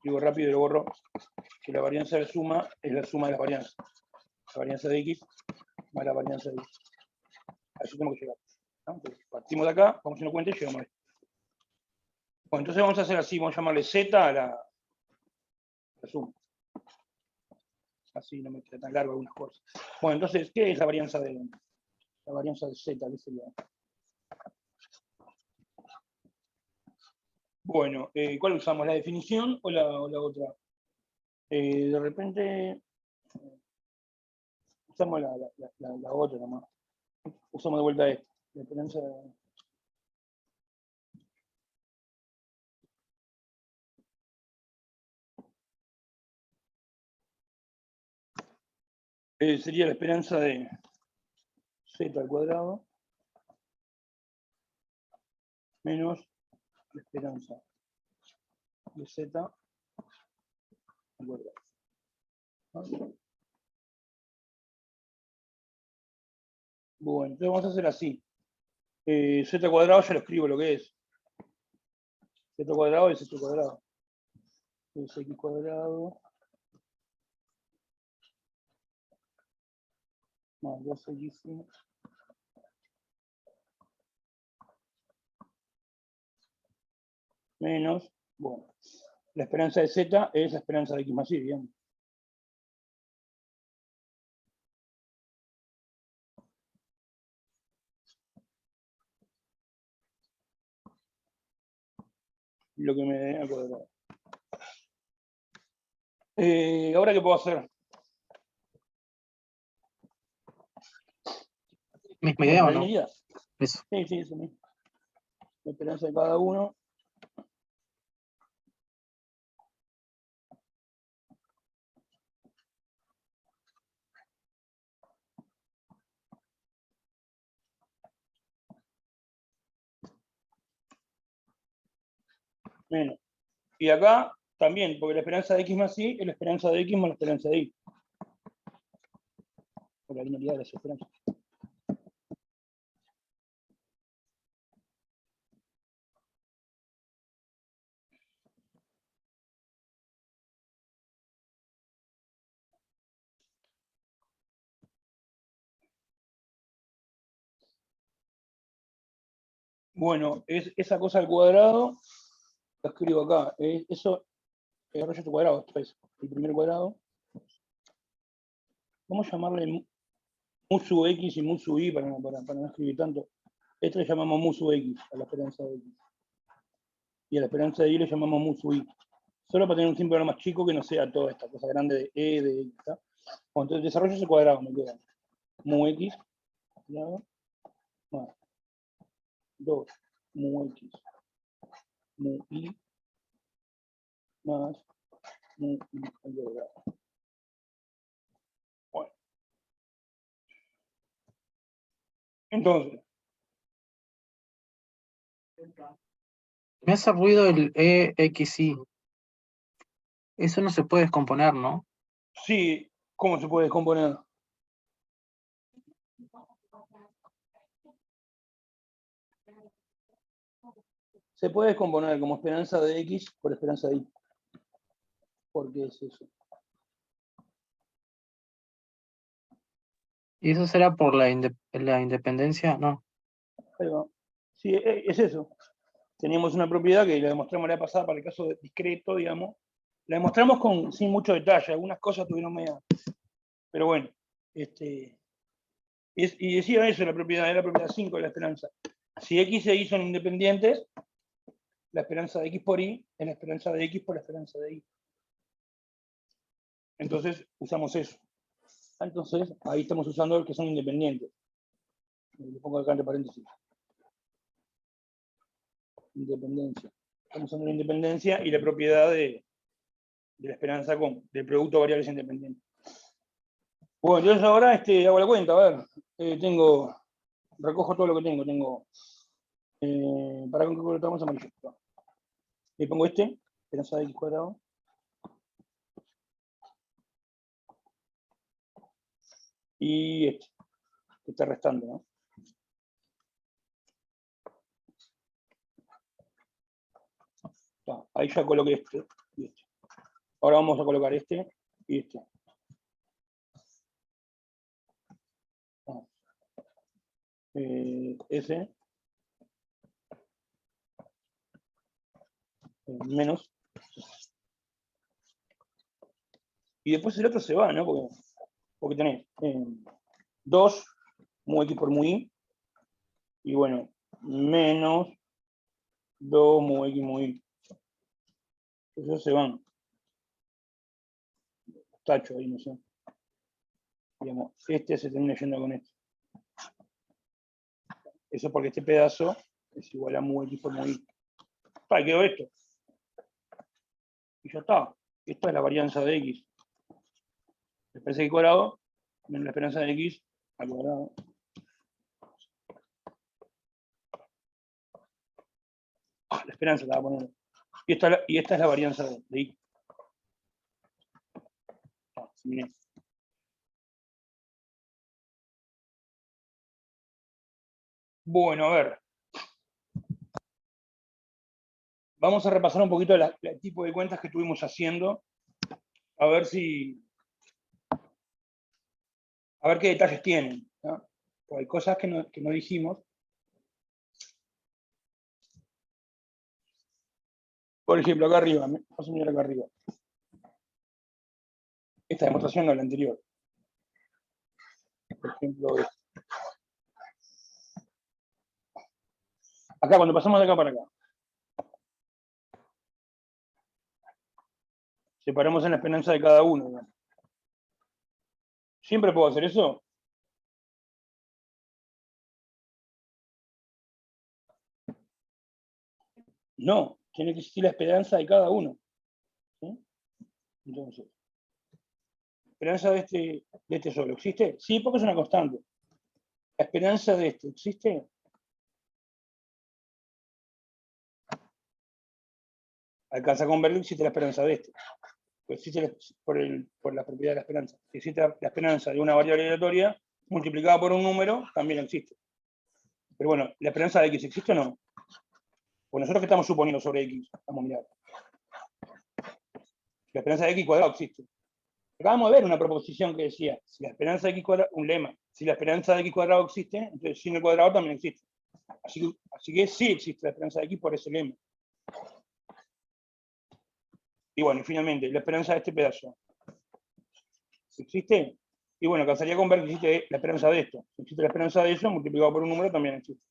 Speaker 1: digo rápido y lo borro, que la varianza de la suma es la suma de las varianzas. La varianza de X más la varianza de X. A eso tenemos que llegar. ¿No? Entonces, partimos de acá, vamos haciendo cuenta y llegamos a esto. Bueno, entonces vamos a hacer así, vamos a llamarle Z a la suma. Así no me queda tan largo algunas cosas. Bueno, entonces, ¿qué es la varianza de Z? ¿Qué sería? Bueno, ¿cuál usamos? ¿La definición o la otra? De repente usamos la otra nomás. Usamos de vuelta esta. La esperanza sería la esperanza de z al cuadrado menos la esperanza de z al cuadrado. ¿No? Bueno, entonces vamos a hacer así. Z cuadrado ya lo escribo lo que es. Z cuadrado es z cuadrado. Es x cuadrado más 2x menos, bueno, la esperanza de z es la esperanza de x más y, digamos. Lo que me dé al cuadrado. ¿Ahora qué puedo hacer?
Speaker 2: Misma idea, ¿o no?
Speaker 1: ¿La
Speaker 2: Eso.
Speaker 1: sí, sí, eso mismo. La esperanza de cada uno. Menos. Y acá también, porque la esperanza de x más y es la esperanza de x más la esperanza de y. Por la linealidad de las esperanzas. Bueno, esa cosa al cuadrado, la escribo acá. Eso es rollo al cuadrado, esto es el primer cuadrado. Vamos a llamarle mu sub x y mu sub y para no escribir tanto. Esto le llamamos mu sub x a la esperanza de x. Y a la esperanza de y le llamamos mu sub y. Solo para tener un símbolo más chico que no sea toda esta cosa grande de e, de x. Bueno, entonces desarrollo ese cuadrado, me queda mu x más 2 mu x mu y más mu y al cuadrado. Bueno. Entonces,
Speaker 2: Me hace ruido el EXI. Eso no se puede descomponer, ¿no?
Speaker 1: sí, ¿cómo se puede descomponer? Se puede descomponer como esperanza de x por esperanza de y. ¿Por qué es eso?
Speaker 2: ¿Y eso será por la independencia? No.
Speaker 1: Ahí va. Sí, es eso. Teníamos una propiedad que la demostramos la pasada para el caso discreto, digamos. La demostramos sin mucho detalle, algunas cosas tuvieron media. Pero bueno, y decía eso, la propiedad 5 de la esperanza. Si x e y son independientes, la esperanza de x por y es la esperanza de x por la esperanza de y. Entonces usamos eso. Entonces ahí estamos usando el que son independientes. Le pongo acá entre paréntesis. Independencia. Estamos usando la independencia y la propiedad de la esperanza del producto de variables independientes. Bueno, entonces ahora hago la cuenta, a ver. Recojo todo lo que tengo. ¿Para con qué colocamos amarillo? Le pongo esperanza de x cuadrado. Y que está restando, ¿no? Ahí ya coloqué este y este. Ahora vamos a colocar este y este. Ese menos. Y después el otro se va, ¿no? Porque tenés 2 mu x por mu y. Y bueno, menos 2 mu x mu y. Esos se van. Tacho ahí, no sé. Digamos, este se termina yendo con este. Eso porque este pedazo es igual a mu x por mu y. Ahí quedó esto. Y ya está. Esta es la varianza de x. La esperanza de x cuadrado menos la esperanza de x al cuadrado. La esperanza la va a poner. Y esta es la varianza de I. Bien. Bueno, a ver. Vamos a repasar un poquito el tipo de cuentas que estuvimos haciendo. A ver qué detalles tienen, ¿no? Porque hay cosas que no dijimos. Por ejemplo, acá arriba, vamos a mirar acá arriba. Esta demostración no, la anterior. Por ejemplo, esta. Acá, cuando pasamos de acá para acá. Separamos en la esperanza de cada uno, ¿no? ¿Siempre puedo hacer eso? No, tiene que existir la esperanza de cada uno. ¿Sí? Entonces, ¿la esperanza de este solo existe? Sí, porque es una constante. ¿La esperanza de este existe? Alcanza con ver que existe la esperanza de este. Pues existe por la propiedad de la esperanza. Si existe la esperanza de una variable aleatoria multiplicada por un número, también existe. Pero bueno, ¿la esperanza de x existe o no? Pues nosotros, ¿qué estamos suponiendo sobre x? Vamos a mirar. La esperanza de x cuadrado existe. Acabamos de ver una proposición que decía, si la esperanza de x cuadrado, un lema, si la esperanza de x cuadrado existe, entonces sin el cuadrado también existe. Así que sí existe la esperanza de x por ese lema. Y bueno, y finalmente, la esperanza de este pedazo. Si existe, y bueno, alcanzaría con ver que existe la esperanza de esto. Si existe la esperanza de eso, multiplicado por un número, también existe.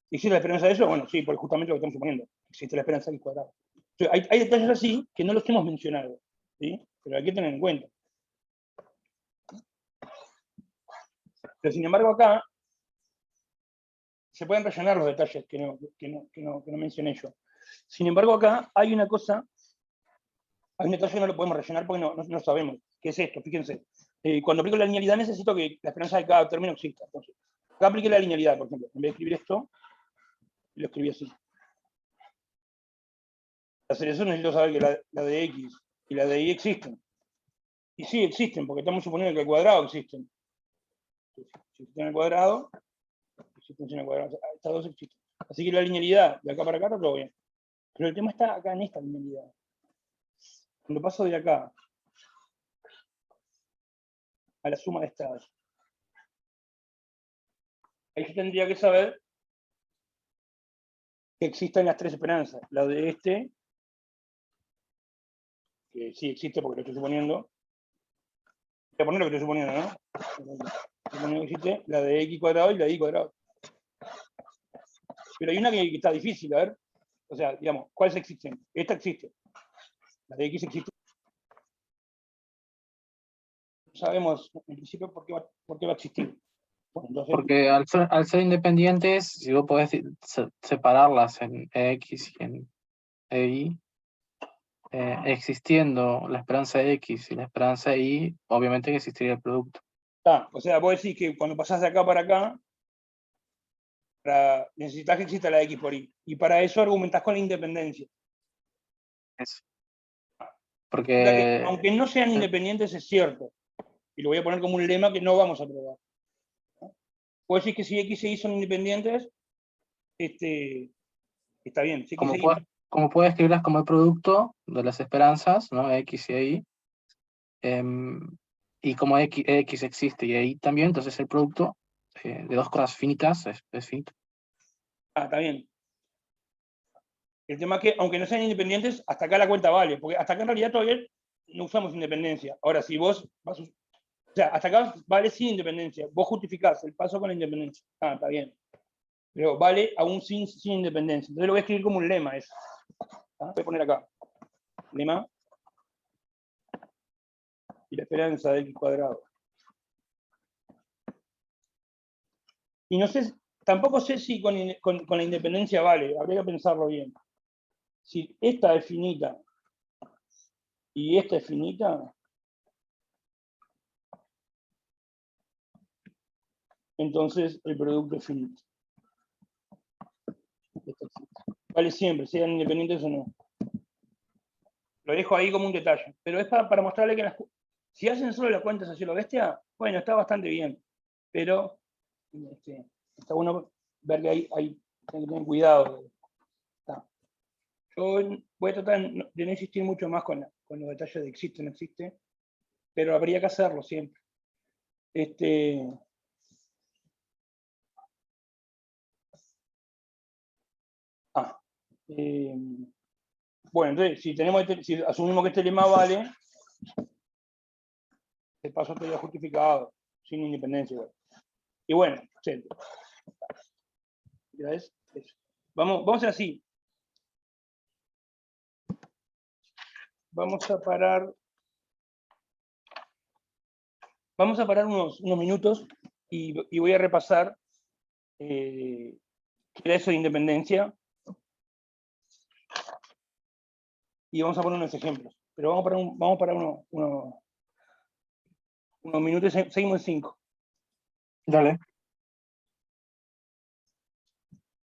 Speaker 1: Si existe la esperanza de eso, bueno, sí, por justamente lo que estamos suponiendo. Existe la esperanza de x cuadrado. Entonces, hay detalles así que no los hemos mencionado, ¿sí? Pero hay que tener en cuenta. Pero sin embargo, acá se pueden rellenar los detalles que no mencioné yo. Sin embargo, acá hay una cosa, hay un detalle que no lo podemos rellenar porque no sabemos. ¿Qué es esto? Fíjense. Cuando aplico la linealidad necesito que la esperanza de cada término exista. Entonces, acá apliqué la linealidad, por ejemplo. En vez de escribir esto, lo escribí así. Para hacer eso necesito saber que la de x y la de y existen. Y sí existen, porque estamos suponiendo que el cuadrado existen. Si existen el cuadrado, existen sin el cuadrado. Estas dos existen. Así que la linealidad de acá para acá está todo bien. Pero el tema está acá en esta linealidad. Cuando paso de acá a la suma de estados, ahí yo tendría que saber que existen las tres esperanzas. La de este, que sí existe porque lo estoy suponiendo. Voy a poner lo que estoy suponiendo, ¿no? Suponiendo que existe la de x cuadrado y la de y cuadrado. Pero hay una que está difícil, a ver. O sea, digamos, ¿cuáles existen? Esta existe. La de x existe. No sabemos en principio por qué va a existir. Bueno, entonces,
Speaker 2: Porque al ser independientes, si vos podés separarlas en X y en Y, existiendo la esperanza de X y la esperanza de Y, obviamente que existiría el producto.
Speaker 1: o sea, vos decís que cuando pasás de acá para acá, necesitas que exista la de x por y. Y para eso argumentás con la independencia.
Speaker 2: Eso.
Speaker 1: Que,
Speaker 2: Porque
Speaker 1: aunque no sean independientes, es cierto. Y lo voy a poner como un lema que no vamos a probar. Puedo decir que si x y y son independientes, está bien. Si x y y
Speaker 2: como puedes escribirlas como el producto de las esperanzas, ¿no? X y Y. Y como X existe y Y también, entonces el producto de dos cosas finitas es finito.
Speaker 1: está bien. El tema es que, aunque no sean independientes, hasta acá la cuenta vale, porque hasta acá en realidad todavía no usamos independencia. Ahora, si vos vas o sea, hasta acá vale sin independencia. Vos justificás el paso con la independencia. Está bien. Pero vale aún sin independencia. Entonces lo voy a escribir como un lema eso. Voy a poner acá. Lema. Y la esperanza de x cuadrado. Y no sé, tampoco sé si con la independencia vale. Habría que pensarlo bien. Si esta es finita y esta es finita, entonces el producto es finito. Vale siempre, sean independientes o no. Lo dejo ahí como un detalle. Pero es para mostrarle que si hacen solo las cuentas así lo bestia, bueno, está bastante bien. Pero está bueno ver que hay que tener cuidado. Está. Yo voy a tratar de no insistir mucho más con los detalles de existe o no existe, pero habría que hacerlo siempre. Bueno, entonces, si asumimos que este lema vale, el paso estaría justificado, sin independencia. Y bueno, etcétera. ¿Ya ves? Eso. Vamos a hacer así. Vamos a parar unos minutos y voy a repasar qué era eso de independencia. Y vamos a poner unos ejemplos. Pero vamos a parar unos minutos y seguimos en 5.
Speaker 2: Dale.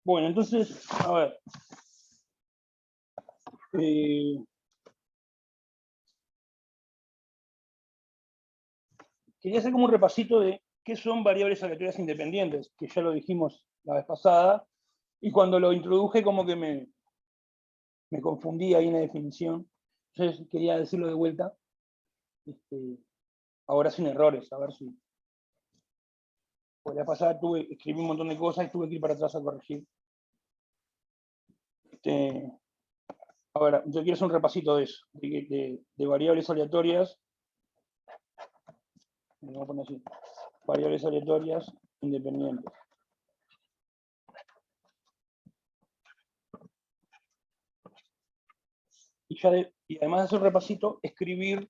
Speaker 1: Bueno, entonces, a ver. Quería hacer como un repasito de qué son variables aleatorias independientes, que ya lo dijimos la vez pasada, y cuando lo introduje como que me confundí ahí en la definición. Entonces quería decirlo de vuelta, ahora sin errores, a ver si. Por la pasada escribí un montón de cosas y tuve que ir para atrás a corregir. Ahora, yo quiero hacer un repasito de eso, de variables aleatorias. Me voy a poner así. Variables aleatorias independientes. Y además de hacer un repasito, escribir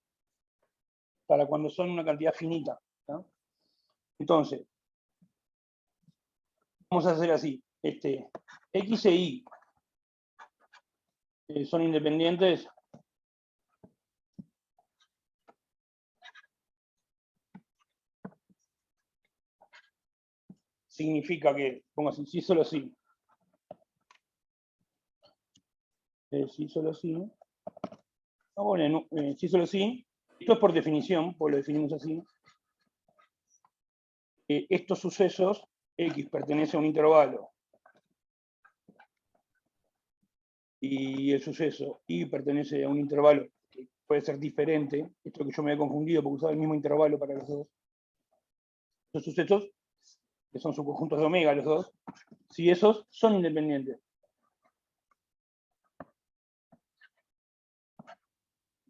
Speaker 1: para cuando son una cantidad finita. ¿No? Entonces, vamos a hacer así. X e Y son independientes. Significa que, pongo así, sí, solo sí. Sí, solo sí. Ah, bueno, sí, solo sí. Esto es por definición, pues lo definimos así. Estos sucesos, X pertenece a un intervalo y el suceso Y pertenece a un intervalo que puede ser diferente. Esto que yo me he confundido porque usaba el mismo intervalo para los dos. Los sucesos, que son subconjuntos de omega los dos, si esos son independientes.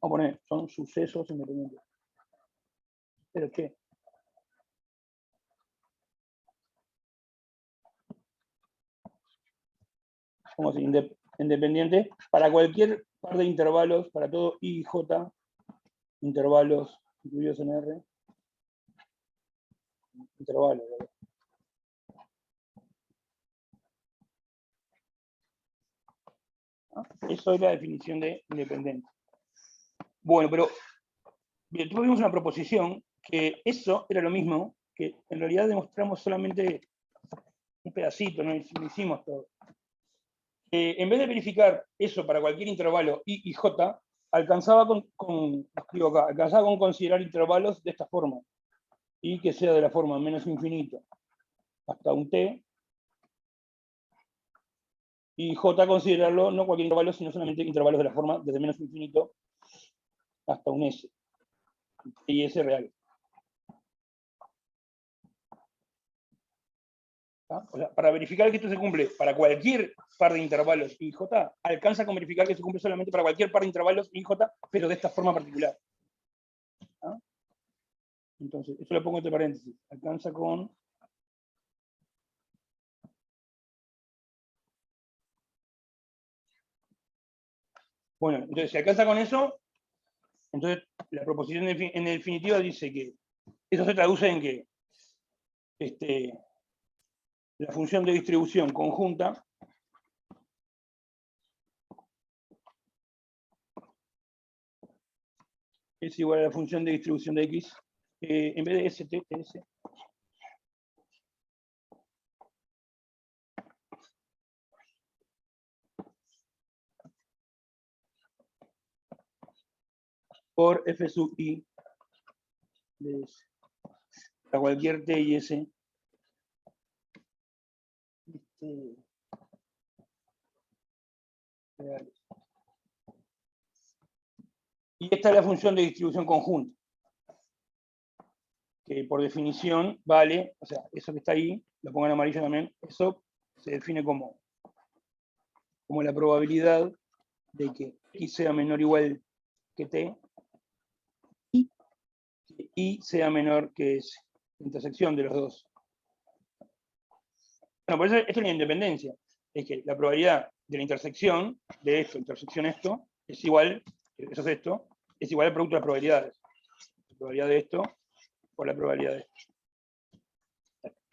Speaker 1: Vamos a poner, son sucesos independientes. ¿Pero qué? Como si independiente para cualquier par de intervalos, para todo I y J, intervalos incluidos en R, intervalos. ¿verdad? Eso es la definición de independiente. Bueno, pero bien, tuvimos una proposición que eso era lo mismo, que en realidad demostramos solamente un pedacito, no hicimos todo. En vez de verificar eso para cualquier intervalo I y J, alcanzaba alcanzaba con considerar intervalos de esta forma, y que sea de la forma menos infinito hasta un t, y j considerarlo no cualquier intervalo, sino solamente intervalos de la forma desde menos infinito hasta un s, y s real. O sea, para verificar que esto se cumple para cualquier par de intervalos i j, alcanza con verificar que se cumple solamente para cualquier par de intervalos i j, pero de esta forma particular. ¿Ah? Entonces, eso lo pongo entre paréntesis. Alcanza con... Bueno, entonces, si alcanza con eso, entonces la proposición en definitiva dice que eso se traduce en que la función de distribución conjunta es igual a la función de distribución de X, en vez de ST, S. por f sub i de S. Para cualquier t y s. Y esta es la función de distribución conjunta, que por definición vale, o sea, eso que está ahí, lo pongo en amarillo también, eso se define como la probabilidad de que x sea menor o igual que t y que y sea menor que s, la intersección de los dos. Bueno, por eso esto es la independencia, es que la probabilidad de la intersección de esto, intersección esto, es igual, eso es esto, es igual al producto de las probabilidades. La probabilidad de esto por la probabilidad de esto.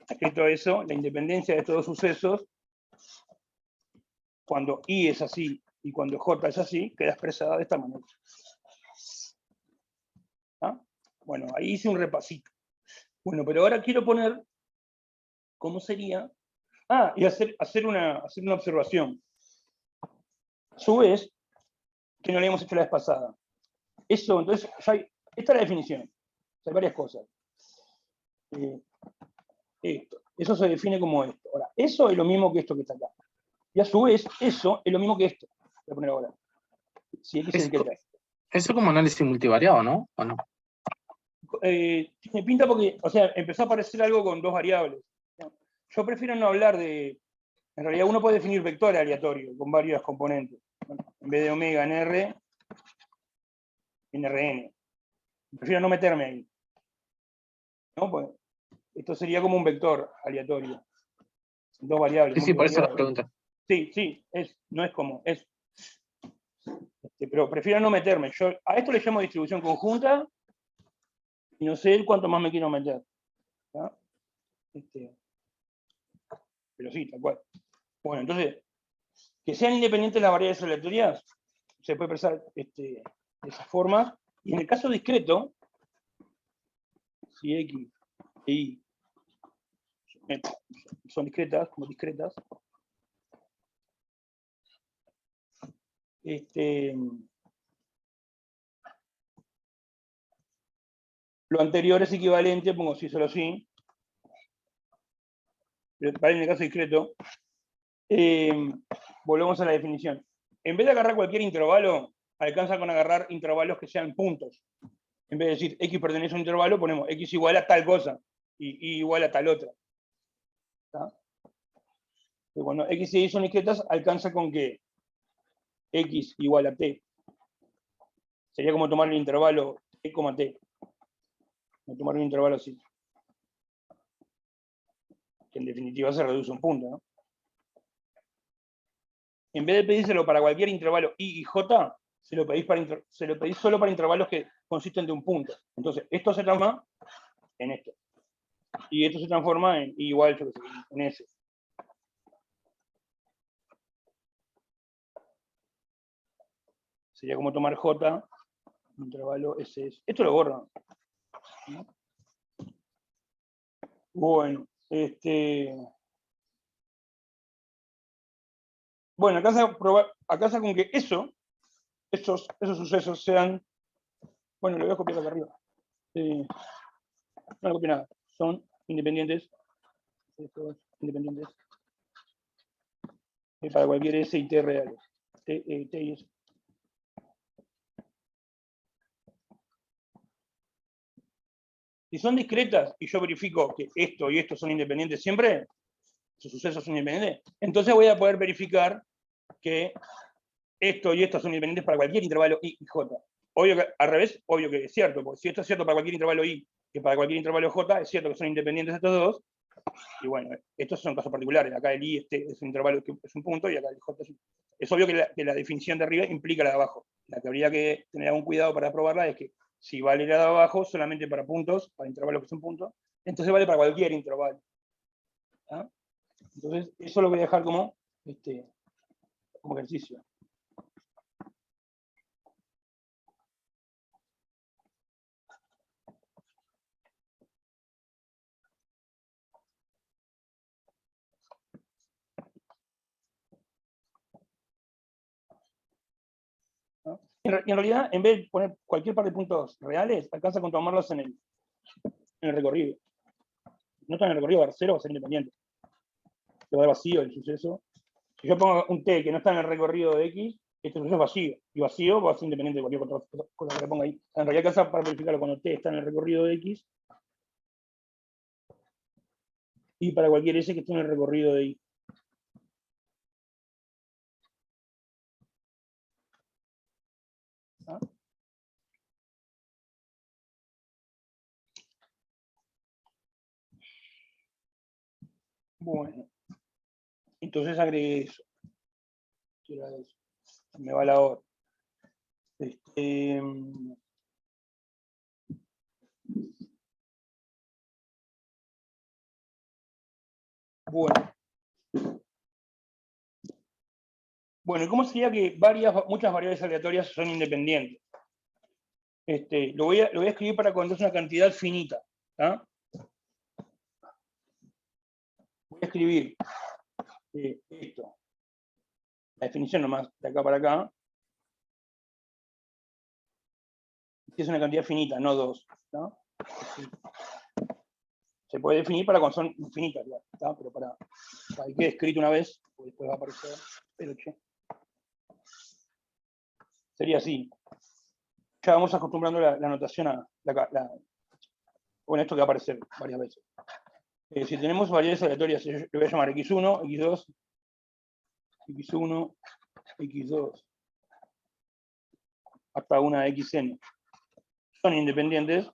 Speaker 1: Está escrito eso, la independencia de estos dos sucesos, cuando I es así y cuando J es así, queda expresada de esta manera. ¿Ah? Bueno, ahí hice un repasito. Bueno, pero ahora quiero poner cómo sería. Ah, y hacer una observación. A su vez, que no le hemos hecho la vez pasada. Eso, entonces, esta es la definición. Hay varias cosas. Esto. Eso se define como esto. Ahora, eso es lo mismo que esto que está acá. Y a su vez, eso es lo mismo que esto. Voy a poner ahora. Si X es etiqueta.
Speaker 2: Eso como análisis multivariado, ¿no? ¿O no?
Speaker 1: Tiene pinta porque, o sea, empezó a aparecer algo con dos variables. Yo prefiero no hablar de... En realidad uno puede definir vector aleatorio con varios componentes. Bueno, en vez de omega en R, en Rn. Prefiero no meterme ahí. ¿No? Pues, esto sería como un vector aleatorio. Dos variables.
Speaker 2: Sí, por eso la pregunta.
Speaker 1: Sí, no es como, es. Pero prefiero no meterme. Yo a esto le llamo distribución conjunta y no sé cuánto más me quiero meter. ¿No? Pero sí, tal cual. Bueno, entonces, que sean independientes las variables aleatorias, se puede expresar de esa forma. Y en el caso discreto, si X e Y son discretas, como discretas, lo anterior es equivalente, pongo sí, solo sí, pero para en el caso discreto, volvemos a la definición. En vez de agarrar cualquier intervalo, alcanza con agarrar intervalos que sean puntos. En vez de decir X pertenece a un intervalo, ponemos X igual a tal cosa y Y igual a tal otra. Cuando X y Y son discretas, alcanza con que X igual a T. Sería como tomar el intervalo T, T. No tomar un intervalo así. Que en definitiva se reduce un punto, ¿no? En vez de pedírselo para cualquier intervalo I y J, se lo pedís solo para intervalos que consisten de un punto. Entonces, esto se transforma en esto. Y esto se transforma en I igual, yo qué sé, en S. Sería como tomar J, intervalo SS. Esto lo borran. ¿No? Bueno, bueno, acá con que esos sucesos sean, bueno, lo voy a copiar acá arriba. No lo copio nada, son independientes, independientes para cualquier S y T reales. T y S. Si son discretas y yo verifico que esto y esto son independientes siempre, esos sucesos son independientes, entonces voy a poder verificar que esto y esto son independientes para cualquier intervalo I y J. Obvio que, al revés, obvio que es cierto, porque si esto es cierto para cualquier intervalo I que para cualquier intervalo J, es cierto que son independientes estos dos, y bueno, estos son casos particulares. Acá el I es un intervalo que es un punto y acá el J es un... Es obvio que la definición de arriba implica la de abajo. La que habría que tener algún cuidado para probarla es que si vale la de abajo solamente para puntos, para intervalos que son puntos, entonces vale para cualquier intervalo. ¿Ah? Entonces, eso lo voy a dejar como ejercicio. ¿No? En realidad, en vez de poner cualquier par de puntos reales, alcanza con tomarlos en el recorrido. No está en el recorrido, va a ser 0, va a ser independiente. Le va a dar vacío el suceso. Si yo pongo un t que no está en el recorrido de x, este suceso es vacío. Y vacío va a ser independiente de cualquier otra cosa que le ponga ahí. En realidad alcanza para verificarlo cuando t está en el recorrido de x y para cualquier s que esté en el recorrido de y. ¿Ah? Bueno, entonces agregué eso. ¿Qué era eso? Me va la hora. Bueno. Bueno, ¿y cómo sería que muchas variables aleatorias son independientes? Lo voy a escribir para cuando es una cantidad finita. ¿Ah? Voy a escribir esto. La definición nomás, de acá para acá. Es una cantidad finita, no 2. ¿No? Se puede definir para cuando son infinitas, ¿no? Pero para que quede escrito una vez, pues después va a aparecer. Pero che. Sería así. Ya vamos acostumbrando la notación a bueno, esto que va a aparecer varias veces. Si tenemos variables aleatorias, yo le voy a llamar x1, x2, x1, x2, hasta una xn. Son independientes.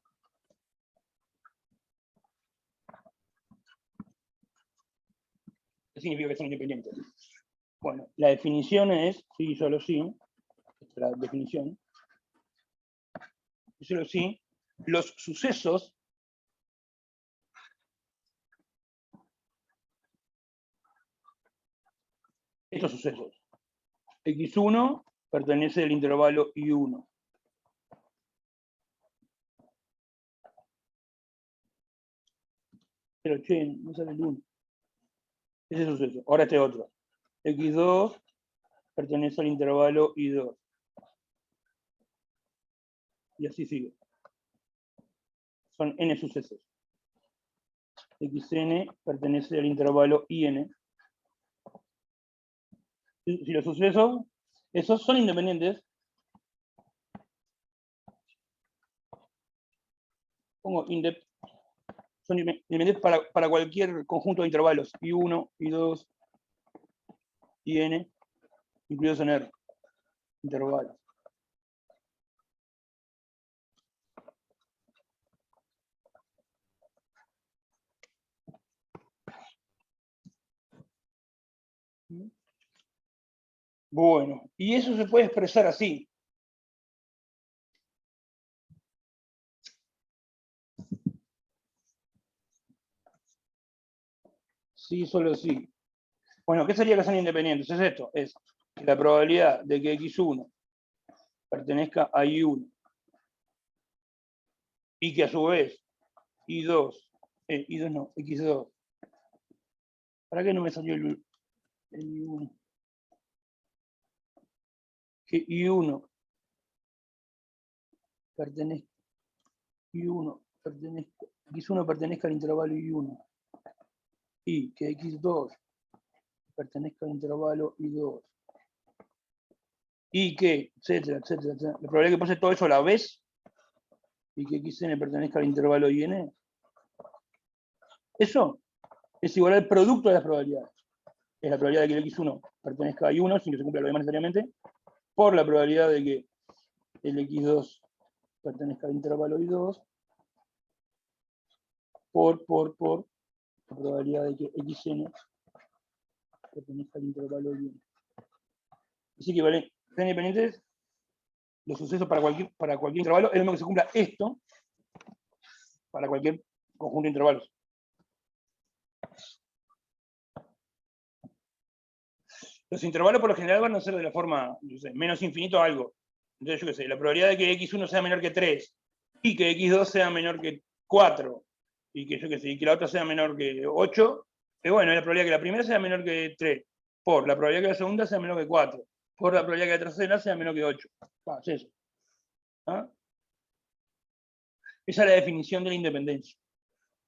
Speaker 1: ¿Qué significa que son independientes? Bueno, la definición es, sí, solo sí, esta es la definición, solo sí, los sucesos estos sucesos. X1 pertenece al intervalo I1. Pero che, no sale el 1. Ese suceso. Ahora este otro. X2 pertenece al intervalo I2. Y así sigue. Son n sucesos. Xn pertenece al intervalo IN. Si los sucesos, esos son independientes, pongo son independientes para cualquier conjunto de intervalos, I1, I2, IN, incluidos en R, intervalos. Bueno, y eso se puede expresar así. Sí, solo sí. Bueno, ¿qué sería que son independientes? Es esto, es que la probabilidad de que X1 pertenezca a I1 y que a su vez I2 no, X2. ¿Para qué no me salió el I1? Que I1 pertenezca, X1 pertenezca al intervalo I1 y que X2 pertenezca al intervalo I2 y que, etcétera, etcétera, etcétera. La probabilidad que pase todo eso a la vez y que Xn pertenezca al intervalo IN, eso es igual al producto de las probabilidades. Es la probabilidad de que el X1 pertenezca a I1 sin que se cumpla lo demás necesariamente, por la probabilidad de que el X2 pertenezca al intervalo I2, por la probabilidad de que Xn pertenezca al intervalo IN. Así que vale, están independientes los sucesos para cualquier intervalo, es lo mismo que se cumpla esto para cualquier conjunto de intervalos. Los intervalos por lo general van a ser de la forma, no sé, menos infinito a algo. Entonces, yo qué sé, la probabilidad de que X1 sea menor que 3 y que X2 sea menor que 4 y que yo qué sé, y que la otra sea menor que 8, bueno, la probabilidad de que la primera sea menor que 3 por la probabilidad de que la segunda sea menor que 4 por la probabilidad que la tercera sea menor que 8. Es eso. ¿Ah? Esa es la definición de la independencia.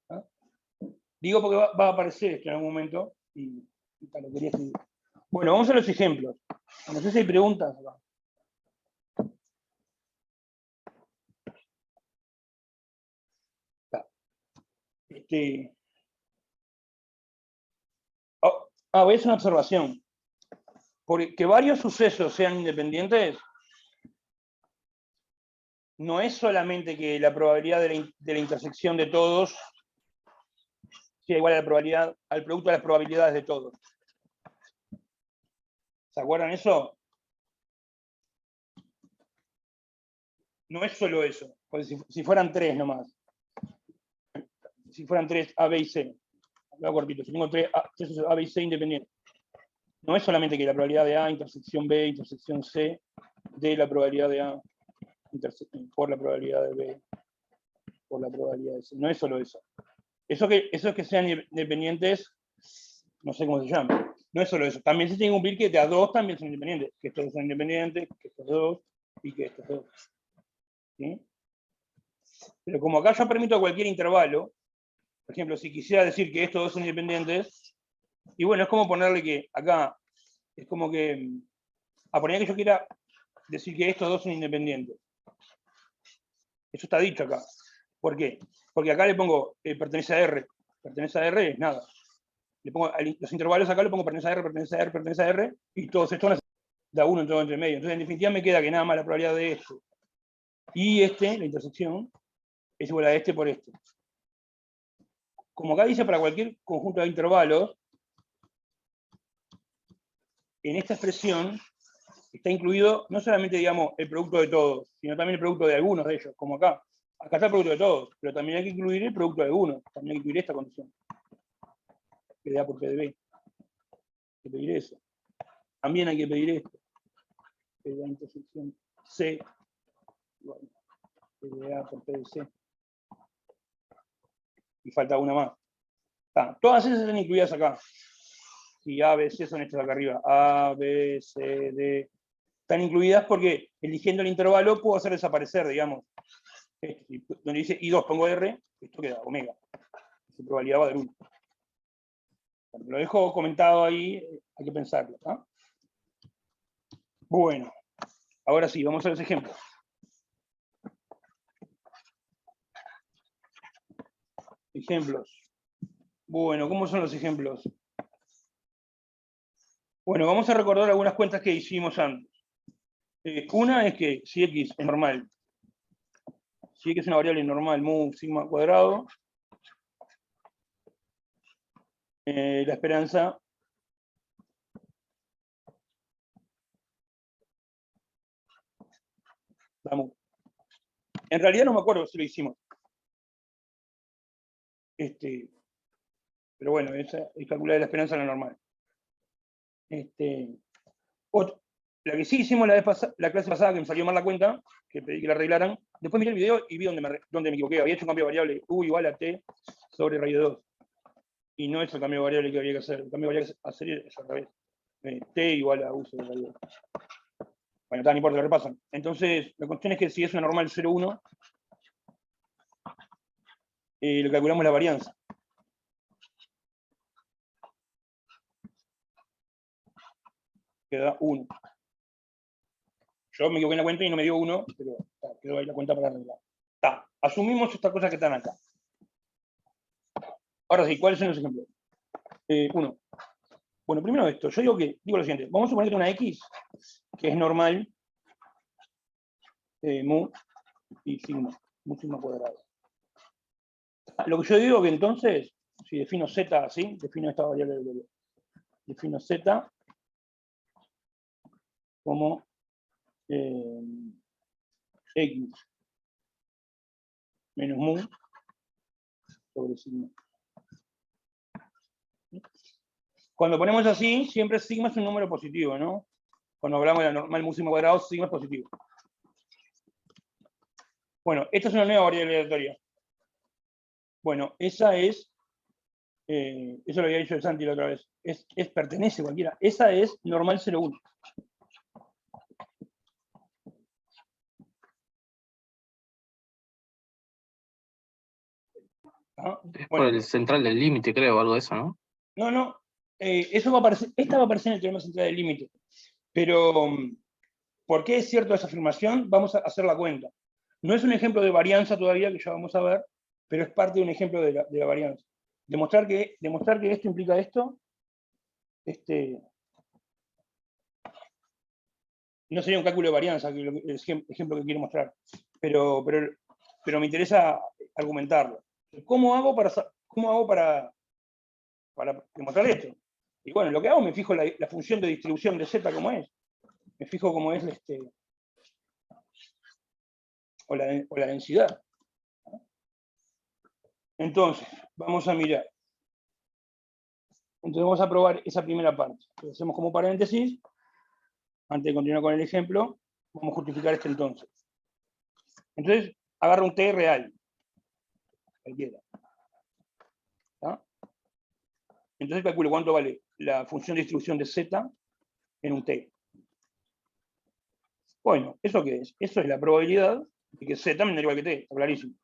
Speaker 1: ¿Ah? Digo porque va a aparecer esto en algún momento y lo quería escribir. Bueno, vamos a los ejemplos. No sé si hay preguntas. Voy a hacer una observación. Porque varios sucesos sean independientes, no es solamente que la probabilidad de la intersección de todos sea igual a la probabilidad, al producto de las probabilidades de todos. ¿Se acuerdan eso? No es solo eso. Porque si fueran 3 nomás. Si fueran 3 A, B y C. Lo hago cortito. Si tengo 3 A, B y C independientes. No es solamente que la probabilidad de A intersección B intersección C de la probabilidad de A por la probabilidad de B por la probabilidad de C. No es solo eso. Eso que sean independientes, no sé cómo se llama. No es solo eso. También se tiene que cumplir que de a 2 también son independientes. Que estos son independientes, que estos 2 y que estos 2. ¿Sí? Pero como acá yo permito cualquier intervalo, por ejemplo, si quisiera decir que estos 2 son independientes, y bueno, es como ponerle que acá, es como que, a poner que yo quiera decir que estos 2 son independientes. Eso está dicho acá. ¿Por qué? Porque acá le pongo pertenece a R. Pertenece a R es nada. Le pongo los intervalos acá, le pongo pertenece a R, pertenece a R, pertenece a R, y todos estos da 1 en todo entre medio. Entonces, en definitiva, me queda que nada más la probabilidad de este y este, la intersección, es igual a este por este. Como acá dice para cualquier conjunto de intervalos, en esta expresión está incluido no solamente, digamos, el producto de todos, sino también el producto de algunos de ellos, como acá. Acá está el producto de todos, pero también hay que incluir el producto de algunos. También hay que incluir esta condición. P de A por P de B. Hay que pedir eso. También hay que pedir esto. P de A intersección C. Bueno, P de A por P de C. Y falta una más. Todas esas están incluidas acá. Y A, B, C son estas de acá arriba. A, B, C, D. Están incluidas porque eligiendo el intervalo puedo hacer desaparecer, digamos. Donde dice I2 pongo R, esto queda omega. Su probabilidad va de 1. Lo dejo comentado ahí, hay que pensarlo. ¿Ah? Bueno, ahora sí, vamos a los ejemplos. Ejemplos. Bueno, ¿cómo son los ejemplos? Bueno, vamos a recordar algunas cuentas que hicimos antes. Una es que si X es normal, si X es una variable normal, mu sigma cuadrado, la esperanza da mu. En realidad no me acuerdo si lo hicimos. Pero bueno, esa es calcular la esperanza en la normal. La que sí hicimos la clase pasada, que me salió mal la cuenta, que pedí que la arreglaran. Después miré el video y vi dónde me equivoqué. Había hecho un cambio de variable U igual a T sobre raíz de 2. Y no es el cambio de variable que había que hacer. El cambio de variable que hacer es al revés. T igual a U sobre raíz de 2. Bueno, no importa, lo repasan. Entonces, la cuestión es que si es una normal 0,1, lo calculamos la varianza. Queda 1. Yo me equivoqué en la cuenta y no me dio 1, pero quedó ahí la cuenta para arreglar. Asumimos estas cosas que están acá. Ahora sí, ¿cuáles son los ejemplos? 1. Bueno, primero esto. Yo digo lo siguiente. Vamos a suponer que una X, que es normal, mu y sigma, mu sigma cuadrado. Lo que yo digo que entonces, si defino Z así, defino esta variable de defino Z como X menos mu sobre sigma. Cuando ponemos así, siempre sigma es un número positivo, ¿no? Cuando hablamos de la normal mu sigma cuadrado, sigma es positivo. Bueno, esta es una nueva variable aleatoria. Bueno, esa es, eso lo había dicho el Santi la otra vez, pertenece cualquiera. Esa es normal 0,1. ¿Ah?
Speaker 2: Es por
Speaker 1: Bueno,
Speaker 2: el central del límite, creo, o algo de eso, ¿no?
Speaker 1: no, eso va a aparecer, esta va a aparecer en el teorema central del límite. Pero, ¿por qué es cierto esa afirmación? Vamos a hacer la cuenta. No es un ejemplo de varianza todavía, que ya vamos a ver, pero es parte de un ejemplo de la varianza. Demostrar que esto implica esto, no sería un cálculo de varianza, que el ejemplo que quiero mostrar, pero me interesa argumentarlo. ¿Cómo hago para demostrar esto? Y bueno, lo que hago, me fijo la función de distribución de z como es. Me fijo cómo es o la densidad. Entonces, vamos a mirar. Entonces vamos a probar esa primera parte. Lo hacemos como paréntesis. Antes de continuar con el ejemplo, vamos a justificar este entonces. Entonces, agarro un t real. Cualquiera. ¿Tá? Entonces calculo cuánto vale la función de distribución de z en un t. Bueno, ¿eso qué es? Eso es la probabilidad de que z menor o igual que t, está clarísimo.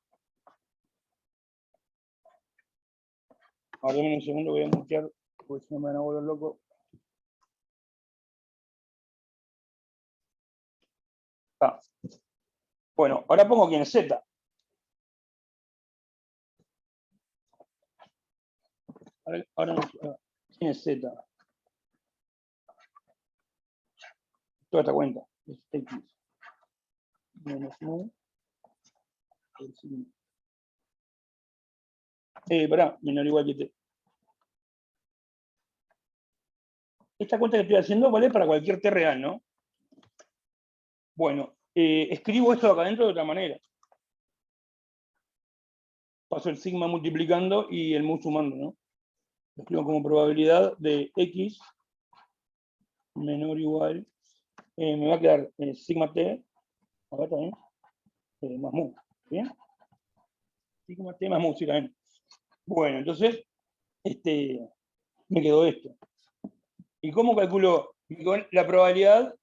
Speaker 1: Ahora denme un segundo, voy a mutear, porque si no me van a volver loco. Ah. Bueno, ahora pongo quién es z. Ahora quién es z. Toda esta cuenta es x menos mu. Pará, menor o igual que t. Esta cuenta que estoy haciendo vale para cualquier t real, ¿no? Bueno, escribo esto acá adentro de otra manera. Paso el sigma multiplicando y el mu sumando, ¿no? Lo escribo como probabilidad de x menor o igual. Me va a quedar sigma t, acá también, más mu. ¿Bien? Sigma t más mu, sí, también. Bueno, entonces, me quedó esto. ¿Y cómo calculo la probabilidad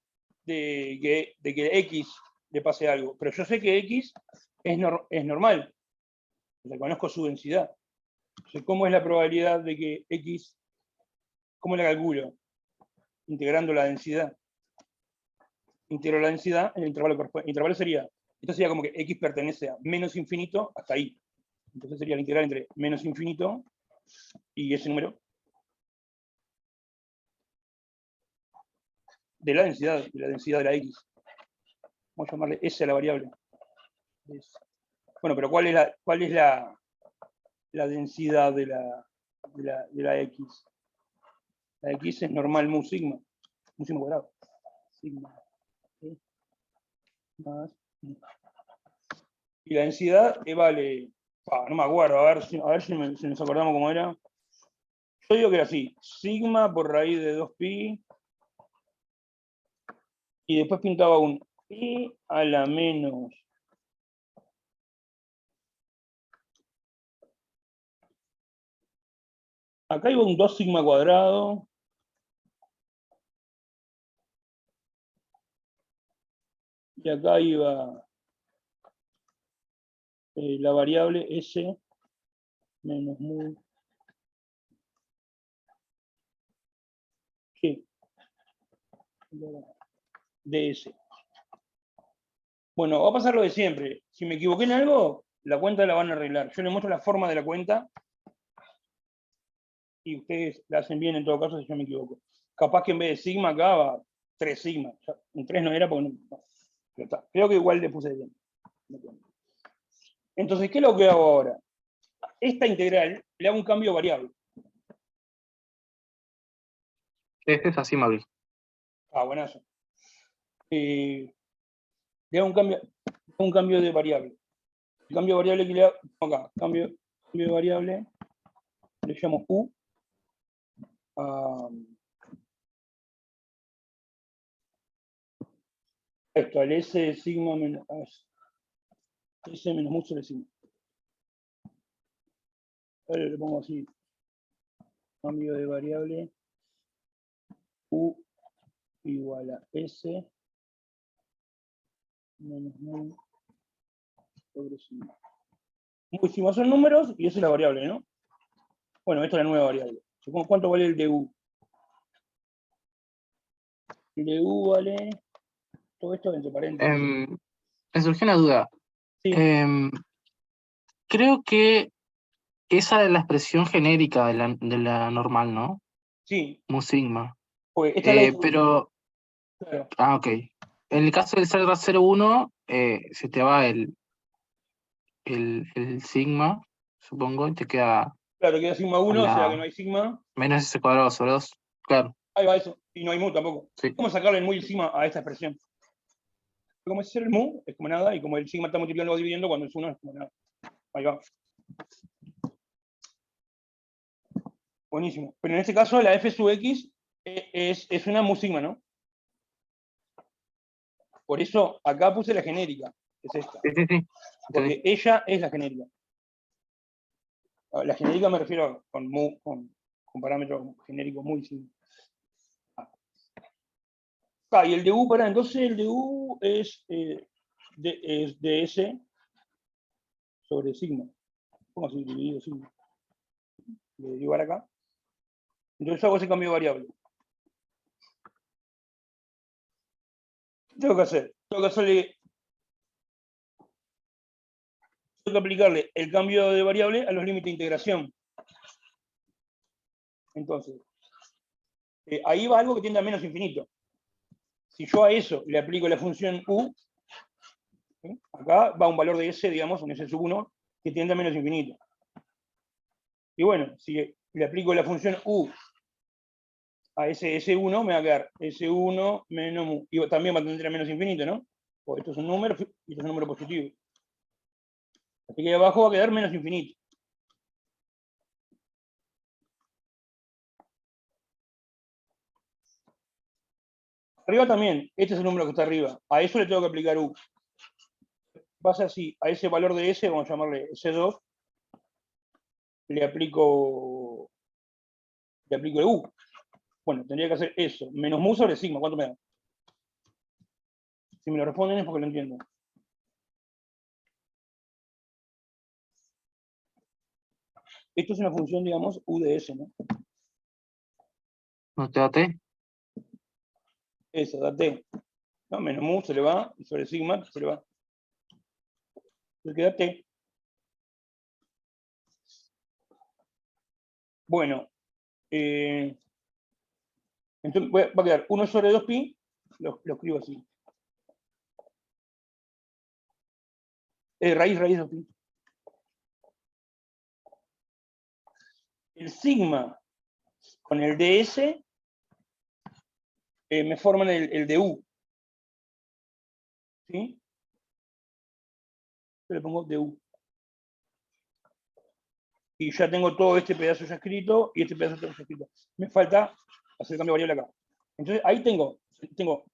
Speaker 1: de que x le pase algo? Pero yo sé que x es normal. Reconozco su densidad. Entonces, ¿cómo es la probabilidad de que x, cómo la calculo? Integrando la densidad. Integro la densidad en el intervalo correspondiente. El intervalo sería, esto sería como que x pertenece a menos infinito hasta ahí. Entonces sería la integral entre menos infinito y ese número de la densidad de la x. Vamos a llamarle S a la variable. Bueno, pero ¿cuál es la densidad de la x? La x es normal mu sigma cuadrado. Sigma más. Y la densidad vale, no me acuerdo, a ver si nos acordamos cómo era. Yo digo que era así, sigma por raíz de 2pi, y después pintaba un pi a la menos. Acá iba un 2 sigma cuadrado. Y acá iba la variable S menos mu G ds. Bueno, va a pasar lo de siempre. Si me equivoqué en algo, la cuenta la van a arreglar. Yo les muestro la forma de la cuenta y ustedes la hacen bien en todo caso si yo me equivoco. Capaz que en vez de sigma acá va 3 sigma. Un 3 no era porque no. Pero está. Creo que igual le puse bien. Entonces, ¿qué es lo que hago ahora? Esta integral le hago un cambio variable.
Speaker 2: Este es así, Mauri.
Speaker 1: Buenazo. Le hago un cambio de variable. El cambio de variable que le hago acá, cambio de variable, le llamo U. Esto, al S sigma menos S menos mu sobre sigma. Ahora le pongo así, cambio de variable U igual a S menos mu sobre sigma. Mu y sigma son números, y esa es la variable, ¿no? Bueno, esta es la nueva variable. ¿Cuánto vale el du? El du vale... Todo esto entre paréntesis.
Speaker 2: Me surgió una duda.
Speaker 1: Sí,
Speaker 2: Creo que esa es la expresión genérica de la normal, ¿no?
Speaker 1: sí.
Speaker 2: Mu sigma.
Speaker 1: Pues esta es la distribución.
Speaker 2: Pero,
Speaker 1: Claro.
Speaker 2: ok. En el caso del 0,01, se te va el sigma, supongo, y te queda
Speaker 1: Claro, queda sigma 1, o sea que no hay sigma.
Speaker 2: menos ese cuadrado sobre 2. Claro,
Speaker 1: Ahí va eso. Y no hay mu tampoco.
Speaker 2: sí.
Speaker 1: ¿Cómo sacarle el mu y el sigma a esta expresión? Como es el mu, es como nada, y como el sigma está multiplicando o dividiendo, cuando es 1 es como nada. Ahí va. Buenísimo. Pero en este caso la f sub x es una mu sigma, ¿no? Por eso acá puse la genérica, que es esta.
Speaker 2: Sí.
Speaker 1: Porque ella es la genérica. La genérica me refiero con parámetro genérico muy simple. Y el du, entonces el du es ds sobre sigma. ¿Cómo así dividido sigma? Le derivar acá. Entonces hago ese cambio de variable. ¿Qué tengo que hacer? Tengo que aplicarle el cambio de variable a los límites de integración. Entonces, ahí va algo que tiende a menos infinito. Si yo a eso le aplico la función u, ¿sí? Acá va un valor de s, digamos, un s sub 1, que tiende a menos infinito. Y bueno, si le aplico la función u a ese S1, me va a quedar S1 menos mu. Y también va a tender a menos infinito, ¿no? Porque esto es un número y esto es un número positivo. Así que abajo va a quedar menos infinito. Arriba también, este es el número que está arriba. A eso le tengo que aplicar u. Pasa así, a ese valor de S, vamos a llamarle S2, le aplico el u. Bueno, tendría que hacer eso, menos mu sobre sigma. ¿Cuánto me da? Si me lo responden es porque lo entiendo. Esto es una función, digamos, u de S, ¿no?
Speaker 2: ¿No te da t?
Speaker 1: Eso, da t. No, menos mu se le va, y sobre sigma se le va. Le queda t. Bueno, entonces va a quedar 1 sobre 2pi, lo escribo así. Raíz de 2pi. El sigma con el ds me forman el du. ¿Sí? Yo le pongo du. Y ya tengo todo este pedazo ya escrito y este pedazo ya escrito. Me falta hacer el cambio de variable acá. Entonces ahí tengo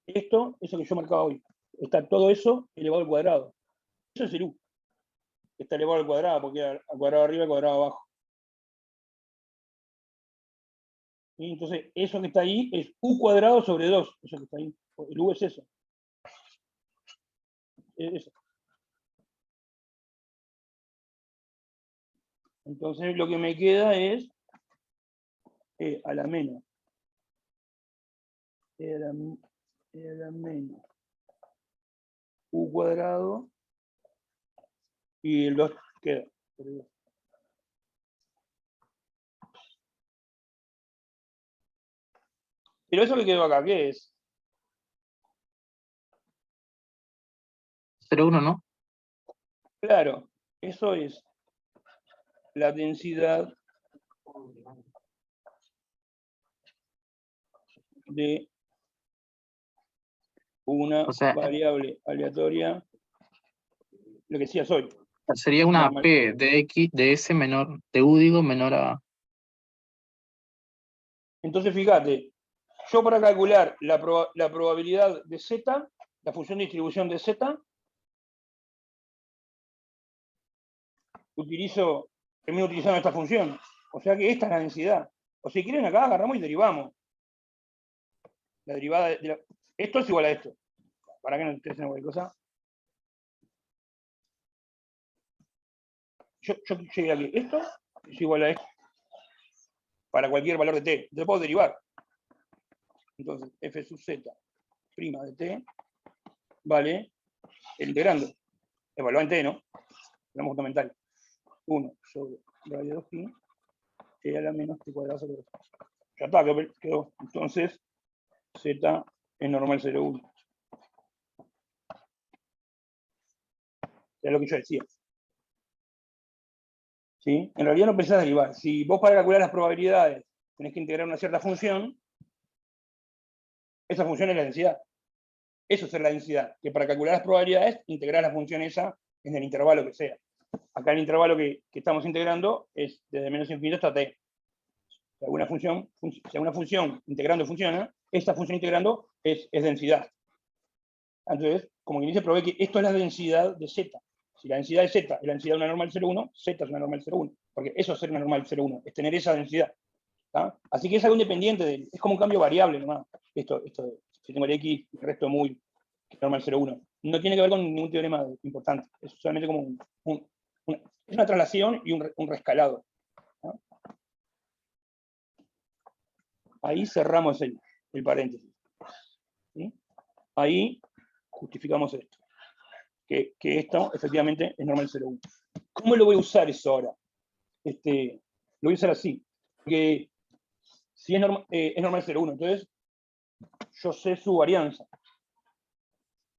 Speaker 1: esto, eso que yo marcaba hoy. Está todo eso elevado al cuadrado. Eso es el u. Está elevado al cuadrado, porque al cuadrado arriba y al cuadrado abajo. ¿Sí? Entonces, eso que está ahí es u cuadrado sobre 2. Eso que está ahí. El u es eso. Es eso. Entonces, lo que me queda es a la menos. A la menos u cuadrado y el 2 queda. Pero eso que quedó acá, ¿qué es?
Speaker 2: 0,1, ¿no?
Speaker 1: Claro, eso es la densidad de una
Speaker 2: O sea,
Speaker 1: variable aleatoria, lo que decías hoy.
Speaker 2: sería una P de X, de S menor, de U digo, menor a...
Speaker 1: Entonces, fíjate, yo para calcular la probabilidad de Z, la función de distribución de Z, termino utilizando esta función. O sea que esta es la densidad. O si quieren acá agarramos y derivamos. La derivada esto es igual a esto. Para que no te hacen cualquier cosa. yo llegué aquí. Esto es igual a esto para cualquier valor de t. Yo puedo derivar. Entonces, f sub z prima de t vale el integrando. Evaluar en t, ¿no? Hablamos fundamental. 1 sobre radio 2pi t a la menos t cuadrado sobre 2. Ya está, quedó. Entonces, z es normal 0,1. Es lo que yo decía. ¿Sí? En realidad no pensás derivar. Si vos para calcular las probabilidades tenés que integrar una cierta función, esa función es la densidad. Eso es la densidad, que para calcular las probabilidades integrar la función esa en el intervalo que sea. Acá el intervalo que estamos integrando es desde menos infinito hasta t. Si alguna función integrando funciona, esta función integrando es densidad. Entonces, como que dice, probé que esto es la densidad de z. Si la densidad de z es la densidad de una normal 0,1, z es una normal 0,1. Porque eso es ser una normal 0,1, es tener esa densidad. ¿Tá? Así que es algo independiente, es como un cambio variable nomás. Esto si tengo el x, el resto muy normal 0,1. No tiene que ver con ningún teorema importante. Es solamente como es una traslación y un rescalado. ¿No? Ahí cerramos el paréntesis. ¿Sí? Ahí justificamos esto. Que esto efectivamente es normal 0,1. ¿Cómo lo voy a usar eso ahora? Lo voy a usar así. Porque si es normal 0,1, entonces yo sé su varianza.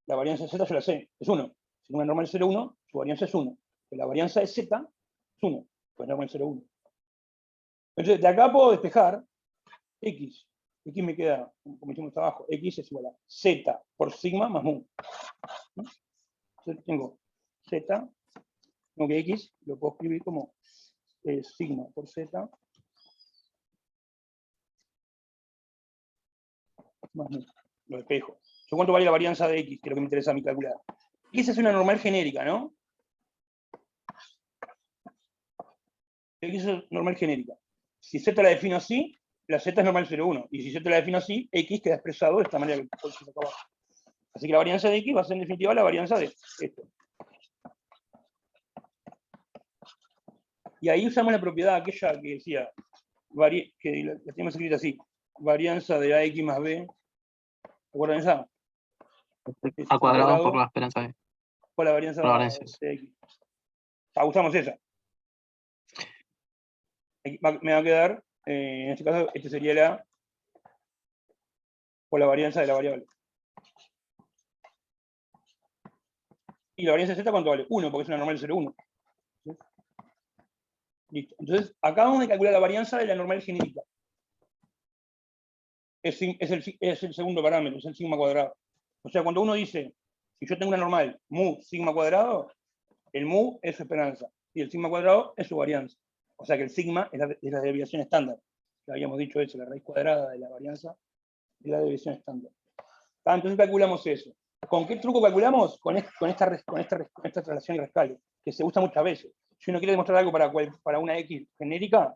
Speaker 1: La varianza de z yo la sé, es 1. Si es una normal 0,1, su varianza es 1. Pero la varianza de z es 1, pues normal 0,1. Entonces, de acá puedo despejar x. X me queda, como hicimos abajo, x es igual a z por sigma más mu. ¿No? Entonces tengo z, tengo que x, lo puedo escribir como sigma por z más mu. Lo despejo. ¿Yo cuánto vale la varianza de x? Que es lo que me interesa a mí calcular. Y esa es una normal genérica, ¿no? X es normal genérica. Si z la defino así, la z es normal 0,1. Y si z la defino así, x queda expresado de esta manera que puse acá abajo. Así que la varianza de x va a ser en definitiva la varianza de esto. Y ahí usamos la propiedad aquella que decía, que la tenemos escrita así, varianza de ax más b. ¿Recuerdan esa?
Speaker 2: A cuadrado por la esperanza de.
Speaker 1: Por la varianza de x. Usamos esa. Me va a quedar, en este caso, este sería por la varianza de la variable. Y la varianza de z, ¿cuánto vale? 1, porque es una normal 0,1. ¿Sí? Listo. Entonces, acá vamos a calcular la varianza de la normal genérica. Es el segundo parámetro, es el sigma cuadrado. O sea, cuando uno dice, si yo tengo una normal mu sigma cuadrado, el mu es su esperanza y el sigma cuadrado es su varianza. O sea que el sigma es la desviación estándar. Ya habíamos dicho eso, la raíz cuadrada de la varianza es la desviación estándar. Entonces calculamos eso. ¿Con qué truco calculamos? Con esta relación y rescale, que se usa muchas veces. Si uno quiere demostrar algo para una X genérica,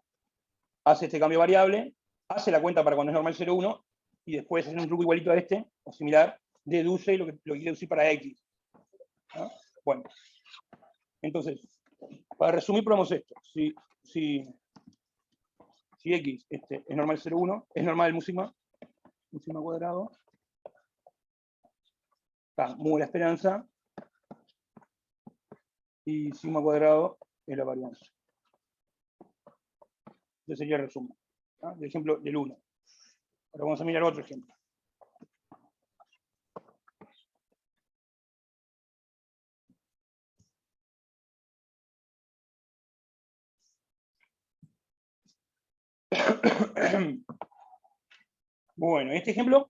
Speaker 1: hace este cambio variable, hace la cuenta para cuando es normal 0,1, y después hace un truco igualito a este, o similar, deduce lo que quiere deducir para X. ¿No? Bueno. Entonces, para resumir, probamos esto. Si X es normal 0,1, es normal el mu sigma cuadrado, mu la esperanza, y sigma cuadrado es la varianza. Ese sería el resumen. El ejemplo del 1. Ahora vamos a mirar otro ejemplo. Bueno, este ejemplo,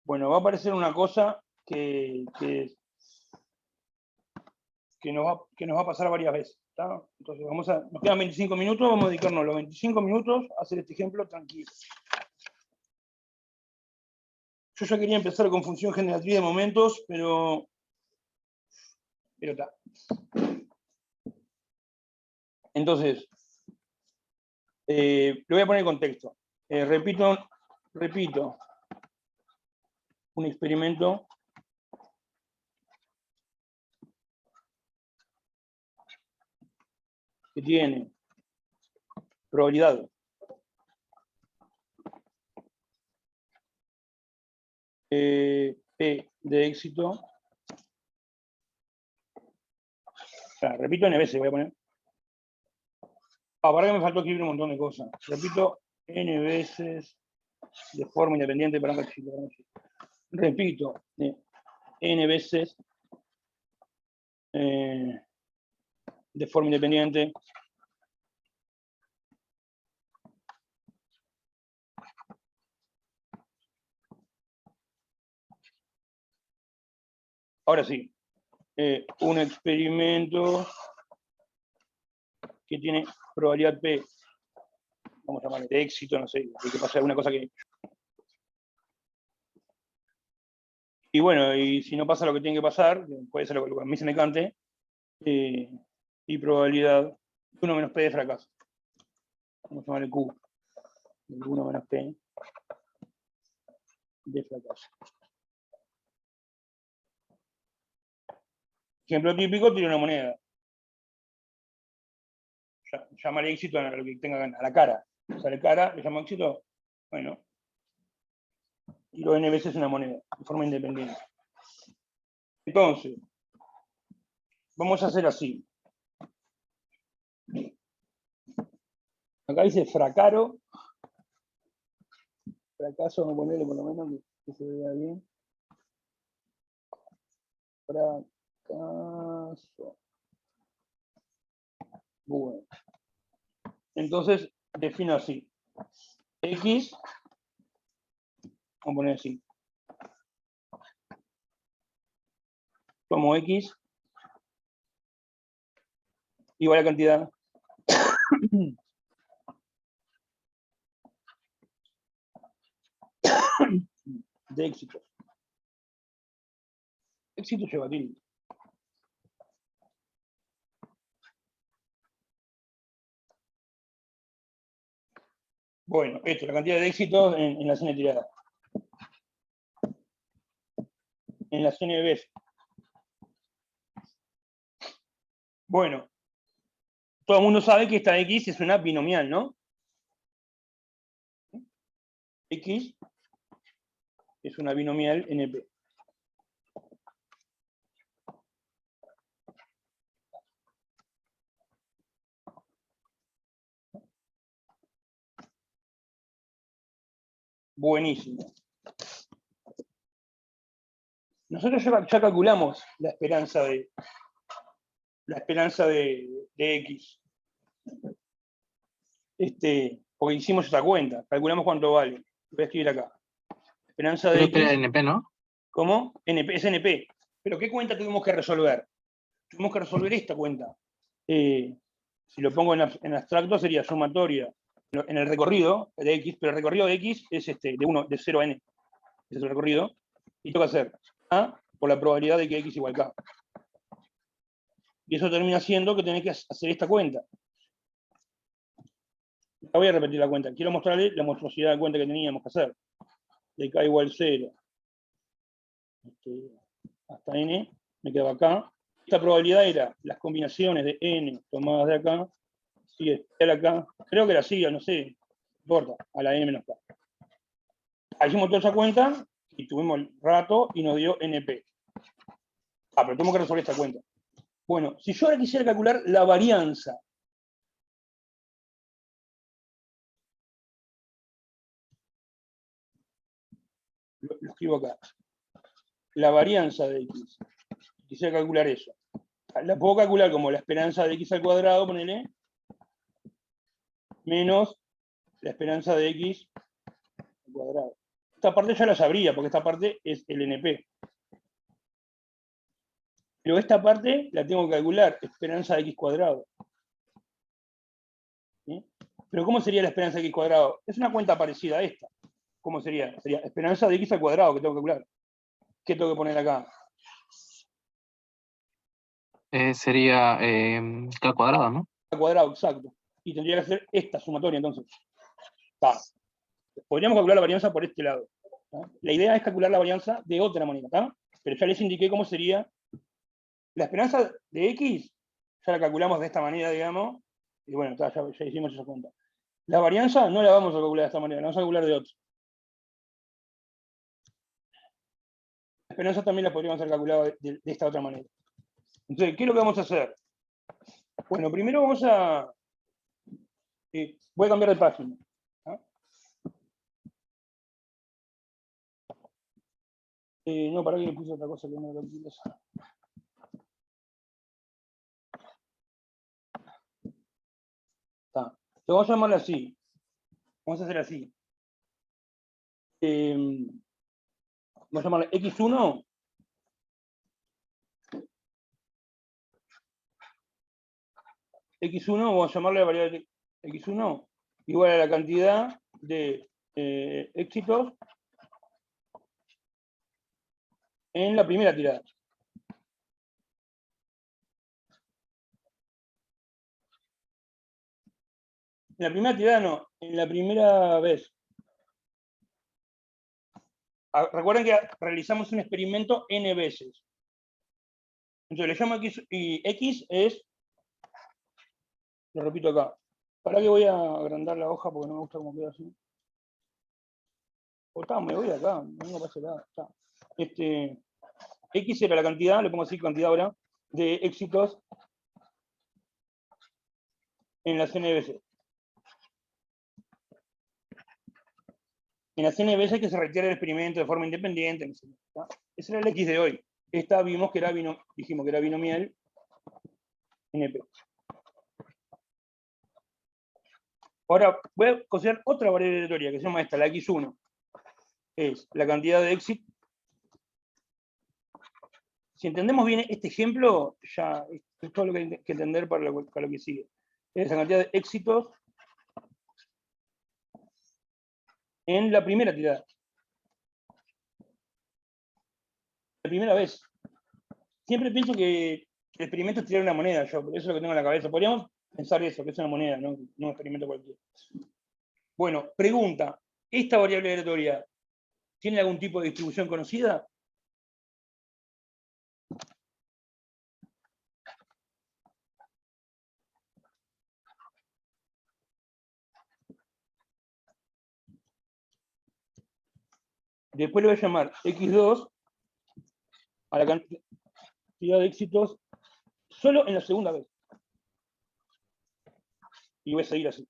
Speaker 1: bueno, va a aparecer una cosa que nos va a pasar varias veces. ¿Tá? Entonces, nos quedan 25 minutos, vamos a dedicarnos los 25 minutos a hacer este ejemplo tranquilo. Yo ya quería empezar con función generatriz de momentos, pero está. Entonces, lo voy a poner en contexto. Repito, un experimento que tiene probabilidad P de éxito. Repito n veces, voy a poner. Para que me faltó escribir un montón de cosas. Repito n veces de forma independiente para un chico. Repito n veces de forma independiente ahora sí, un experimento que tiene probabilidad P, vamos a llamarle de éxito, no sé, de que pase alguna cosa que... Y bueno, y si no pasa lo que tiene que pasar, puede ser lo que a mí se me cante, y probabilidad 1 menos P de fracaso. Vamos a llamarle Q. 1 menos P de fracaso. Ejemplo típico, tiene una moneda. Llámale éxito a lo que tenga ganas, a la cara. Sale cara, le llamo éxito, bueno. Y lo n veces una moneda, de forma independiente. Entonces, vamos a hacer así. Acá dice fracaro. Fracaso, vamos a ponerle por lo menos que se vea bien. Fracaso. Bueno. Entonces, defino así. X, vamos a poner así. Tomo X igual a cantidad de éxitos. Éxito lleva tilde. Bueno, esto, la cantidad de éxitos en la n tirada. En la n veces. Bueno, todo el mundo sabe que esta X es una binomial, ¿no? X es una binomial NP. Buenísimo. Nosotros ya calculamos la esperanza de X. Porque hicimos esta cuenta. Calculamos cuánto vale. Voy a escribir acá. Esperanza de
Speaker 2: Creo que era
Speaker 1: X.
Speaker 2: NP, ¿no?
Speaker 1: ¿Cómo? NP, es NP. Pero ¿qué cuenta tuvimos que resolver? Tuvimos que resolver esta cuenta. Si lo pongo en abstracto sería sumatoria en el recorrido de X, pero el recorrido de X es de 0 a N. Ese es el recorrido. Y tengo que hacer A por la probabilidad de que X igual K. Y eso termina siendo que tenés que hacer esta cuenta. Voy a repetir la cuenta. Quiero mostrarle la monstruosidad de cuenta que teníamos que hacer. De K igual 0. Hasta N, me quedaba acá. Esta probabilidad era las combinaciones de N tomadas de acá, y de acá. Creo que era así, no sé, no importa, a la N menos K. Hicimos toda esa cuenta, y tuvimos el rato, y nos dio NP. Pero tenemos que resolver esta cuenta. Bueno, si yo ahora quisiera calcular la varianza, lo escribo acá, la varianza de X, quisiera calcular eso. La puedo calcular como la esperanza de X al cuadrado, ponele, menos la esperanza de X al cuadrado. Esta parte ya la sabría, porque esta parte es el NP. Pero esta parte la tengo que calcular, esperanza de X cuadrado. ¿Sí? Pero ¿cómo sería la esperanza de X cuadrado? Es una cuenta parecida a esta. ¿Cómo sería? Sería esperanza de X al cuadrado que tengo que calcular. ¿Qué tengo que poner acá?
Speaker 2: Sería K cuadrado, ¿no?
Speaker 1: Al cuadrado, exacto. Y tendría que hacer esta sumatoria, entonces. Podríamos calcular la varianza por este lado. ¿tá? La idea es calcular la varianza de otra manera, ¿tá? Pero ya les indiqué cómo sería. La esperanza de X, ya la calculamos de esta manera, digamos, y bueno, ya hicimos esa cuenta. La varianza no la vamos a calcular de esta manera, la vamos a calcular de otra. La esperanza también la podríamos haber calculado de esta otra manera. Entonces, ¿qué es lo que vamos a hacer? Bueno, primero vamos a... voy a cambiar de página. ¿Ah? No, para que le puse otra cosa que no lo utilizo. Entonces vamos a llamarla así. Vamos a hacer así. Vamos a llamarla X1. X1, vamos a llamarle la variable X1 igual a la cantidad de éxitos en la primera tirada. En la primera tirada no, en la primera vez. Recuerden que realizamos un experimento n veces. Entonces le llamo X, y X es, lo repito acá. Para que voy a agrandar la hoja porque no me gusta cómo queda así. Me voy de acá, no pasa nada. X era la cantidad, le pongo así cantidad ahora, de éxitos en las n veces. En las n veces que se retira el experimento de forma independiente. ¿Tá? Ese era el X de hoy. Esta vimos que era dijimos que era binomial NP. Ahora voy a considerar otra variable aleatoria que se llama esta, la X1. Es la cantidad de éxito. Si entendemos bien este ejemplo, ya es todo lo que hay que entender para lo que sigue. Es la cantidad de éxitos en la primera tirada. La primera vez. Siempre pienso que el experimento es tirar una moneda, yo, eso es lo que tengo en la cabeza. Podríamos pensar eso, que es una moneda, no un experimento cualquiera. Bueno, pregunta, ¿esta variable aleatoria tiene algún tipo de distribución conocida? Después le voy a llamar X2 a la cantidad de éxitos solo en la segunda vez. Y voy a seguir así.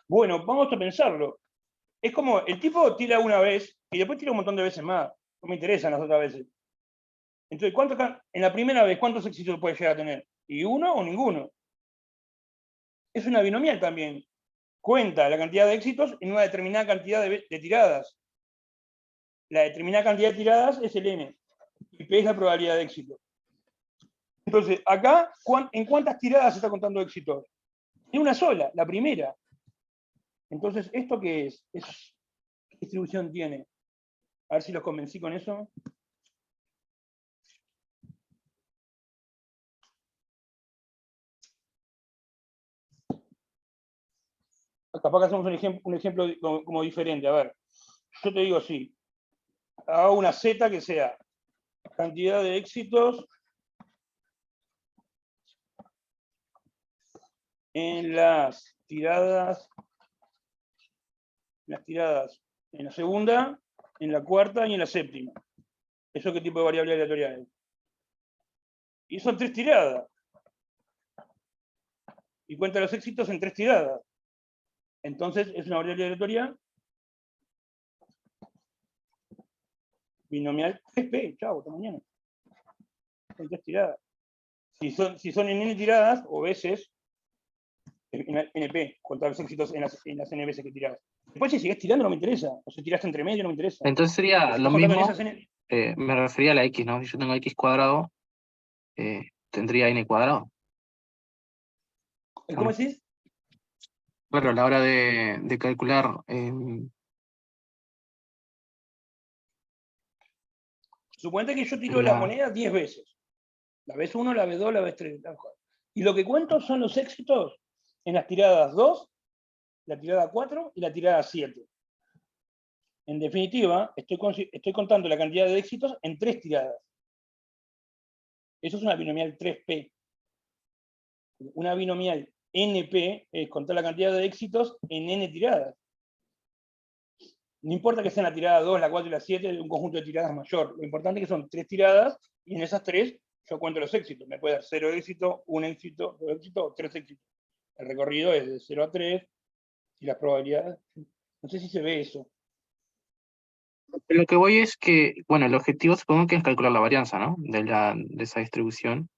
Speaker 1: Bueno, vamos a pensarlo. Es como, el tipo tira una vez y después tira un montón de veces más. No me interesan las otras veces. Entonces, en la primera vez, ¿cuántos éxitos puede llegar a tener? ¿Y uno o ninguno? Es una binomial también. Cuenta la cantidad de éxitos en una determinada cantidad de tiradas. La determinada cantidad de tiradas es el n. Y P es la probabilidad de éxito. Entonces, acá, ¿en cuántas tiradas se está contando éxitos? En una sola, la primera. Entonces, ¿esto qué es? ¿Qué distribución tiene? A ver si los convencí con eso. Capaz que hacemos un ejemplo como diferente. A ver, yo te digo así. Hago una Z que sea cantidad de éxitos en las tiradas en la segunda, en la cuarta y en la séptima. ¿Eso qué tipo de variable aleatoria es? Y son 3 tiradas. Y cuenta los éxitos en 3 tiradas. Entonces es una variable aleatoria binomial 3P. Chau, hasta mañana. Son 3 tiradas. Si son en n tiradas o veces, NP, contar los éxitos en las n veces que tirás. Después si sigues tirando no me interesa. O si tiraste entre medio no me interesa.
Speaker 2: Entonces sería lo mismo, me refería a la X, ¿no? Si yo tengo X cuadrado, tendría N cuadrado.
Speaker 1: ¿Cómo decís?
Speaker 2: Claro, a la hora de calcular...
Speaker 1: Suponete que yo tiro la moneda 10 veces. La vez 1, la vez 2, la vez 3. Y lo que cuento son los éxitos en las tiradas 2 la tirada 4 y la tirada 7. En definitiva, estoy contando la cantidad de éxitos en 3 tiradas. Eso es una binomial 3P. Una binomial NP es contar la cantidad de éxitos en N tiradas. No importa que sean la tirada 2, la 4 y la 7 de un conjunto de tiradas mayor. Lo importante es que son 3 tiradas, y en esas 3 yo cuento los éxitos. Me puede dar 0 éxito, 1 éxito, 2 éxitos o 3 éxitos. El recorrido es de 0 a 3, y las probabilidades... No sé si se ve eso.
Speaker 2: Lo que voy es que, bueno, el objetivo supongo que es calcular la varianza, ¿no? De esa distribución.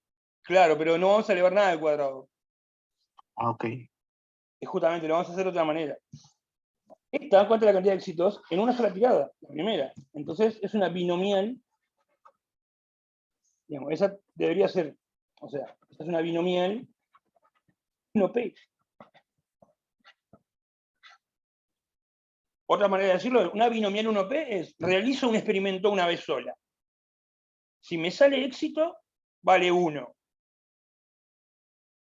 Speaker 1: Claro, pero no vamos a elevar nada del cuadrado.
Speaker 2: Ah, ok.
Speaker 1: Y justamente lo vamos a hacer de otra manera. Esta cuenta la cantidad de éxitos en una sola tirada, la primera. Entonces es una binomial. Digamos, esa debería ser, o sea, esta es una binomial 1P. Otra manera de decirlo, una binomial 1P es, realizo un experimento una vez sola. Si me sale éxito, vale 1.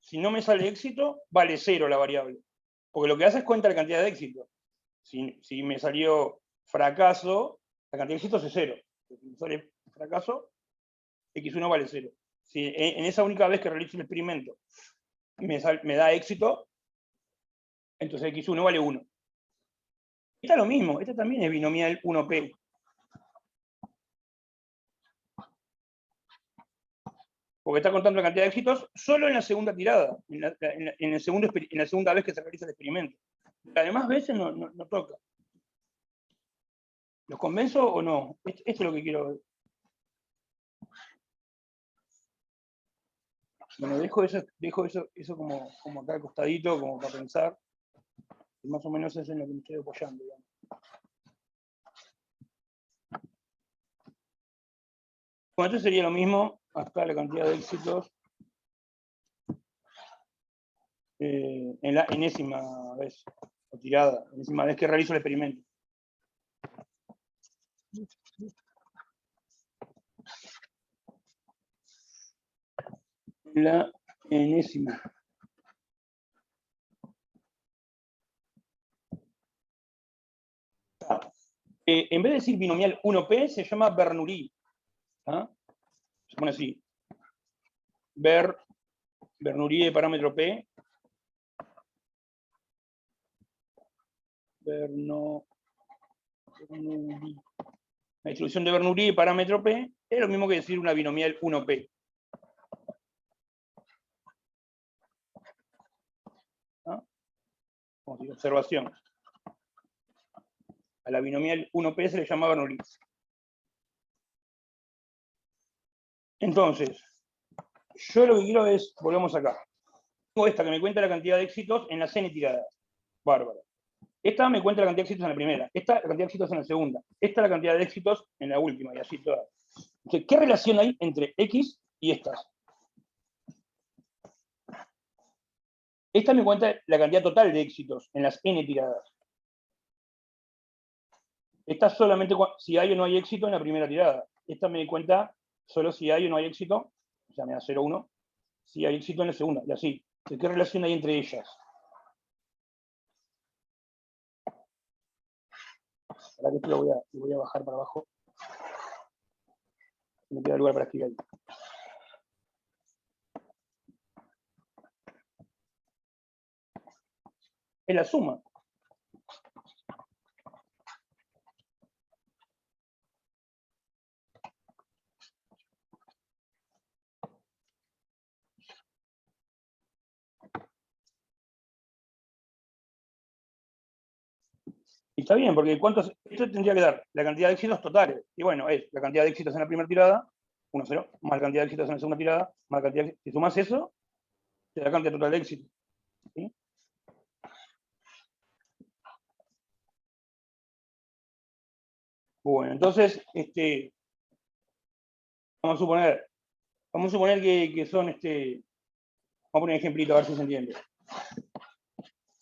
Speaker 1: Si no me sale éxito, vale 0 la variable. Porque lo que hace es cuenta la cantidad de éxitos. Si me salió fracaso, la cantidad de éxitos es 0. Si me sale fracaso, x1 vale 0. Si en esa única vez que realizo el experimento me da éxito, entonces x1 vale 1. Esta es lo mismo, esta también es binomial 1P. Porque está contando la cantidad de éxitos solo en la segunda tirada, en la segunda vez que se realiza el experimento. Las demás veces no toca. ¿Los convenzo o no? Esto es lo que quiero ver. Bueno, dejo eso como acá al costadito, como para pensar. Y más o menos es en lo que me estoy apoyando, digamos. Bueno, esto sería lo mismo, acá la cantidad de éxitos en la enésima vez, o tirada, enésima vez que realizo el experimento. La enésima. En vez de decir binomial 1P, se llama Bernoulli. ¿Ah? Se pone así. Bernoulli de parámetro P. Bernoulli. La distribución de Bernoulli de parámetro P es lo mismo que decir una binomial 1P. ¿Ah? Como si observación. A la binomial 1P se le llama Bernoulli. Entonces, yo lo que quiero es, volvemos acá. Tengo esta que me cuenta la cantidad de éxitos en las n tiradas. Bárbaro. Esta me cuenta la cantidad de éxitos en la primera. Esta la cantidad de éxitos en la segunda. Esta la cantidad de éxitos en la última, y así todas. Entonces, ¿qué relación hay entre X y estas? Esta me cuenta la cantidad total de éxitos en las n tiradas. Esta solamente si hay o no hay éxito en la primera tirada. Esta me cuenta solo si hay o no hay éxito, o sea, me da 0, 1, si hay éxito en la segunda, y así. ¿Qué relación hay entre ellas? Ahora que esto lo voy a bajar para abajo. No queda lugar para escribir ahí. Es la suma. Y está bien, porque esto tendría que dar la cantidad de éxitos totales. Y bueno, es la cantidad de éxitos en la primera tirada, 1, 0, más la cantidad de éxitos en la segunda tirada, más la cantidad de éxitos. Si sumas eso, te da la cantidad total de éxitos. ¿Sí? Bueno, entonces, vamos a suponer que son, vamos a poner un ejemplito a ver si se entiende.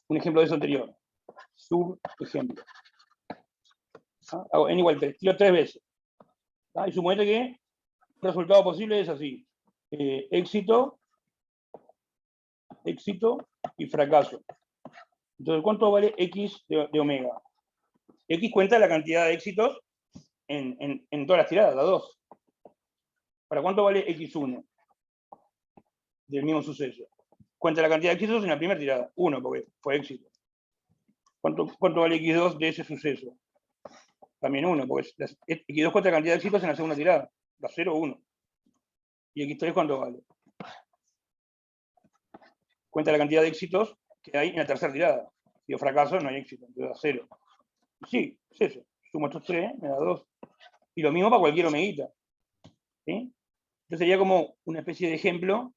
Speaker 1: Un ejemplo de eso anterior. Subejemplo. Hago n igual 3, tiro 3 veces. Y suponete que el resultado posible es así. Éxito y fracaso. Entonces, ¿cuánto vale X de omega? X cuenta la cantidad de éxitos en todas las tiradas, las dos. ¿Para cuánto vale X1 del mismo suceso? Cuenta la cantidad de éxitos en la primera tirada, 1, porque fue éxito. ¿Cuánto vale X2 de ese suceso? También 1, porque X2 cuenta la cantidad de éxitos en la segunda tirada, da 0 o 1. ¿Y X3 cuánto vale? Cuenta la cantidad de éxitos que hay en la tercera tirada. Si yo fracaso, no hay éxito, entonces da 0. Sí, es eso. Sumo estos 3, me da 2. Y lo mismo para cualquier omeguita. ¿Sí? Entonces sería como una especie de ejemplo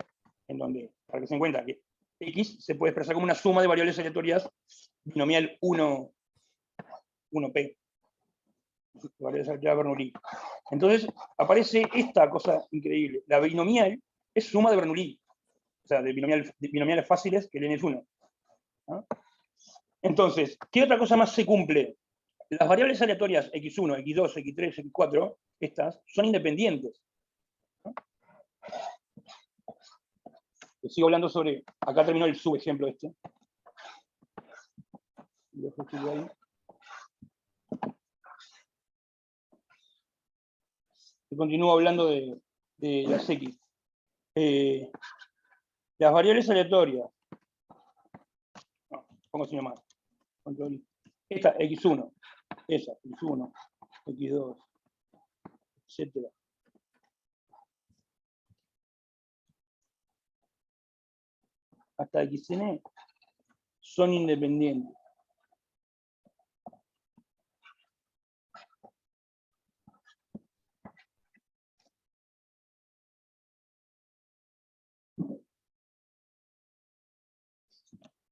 Speaker 1: en donde, para que se den cuenta, que X se puede expresar como una suma de variables aleatorias binomial 1P. Variables aleatorias Bernoulli. Entonces aparece esta cosa increíble. La binomial es suma de Bernoulli. O sea, de binomiales fáciles que el n es 1. ¿No? Entonces, ¿qué otra cosa más se cumple? Las variables aleatorias x1, x2, x3, x4, estas son independientes. ¿No? Sigo hablando sobre, acá terminó el subejemplo este. Y continúo hablando de las x. Las variables aleatorias. No, pongo signo más. Control. Esta, x1. Esa, x1, x2, etc. Hasta xn son independientes.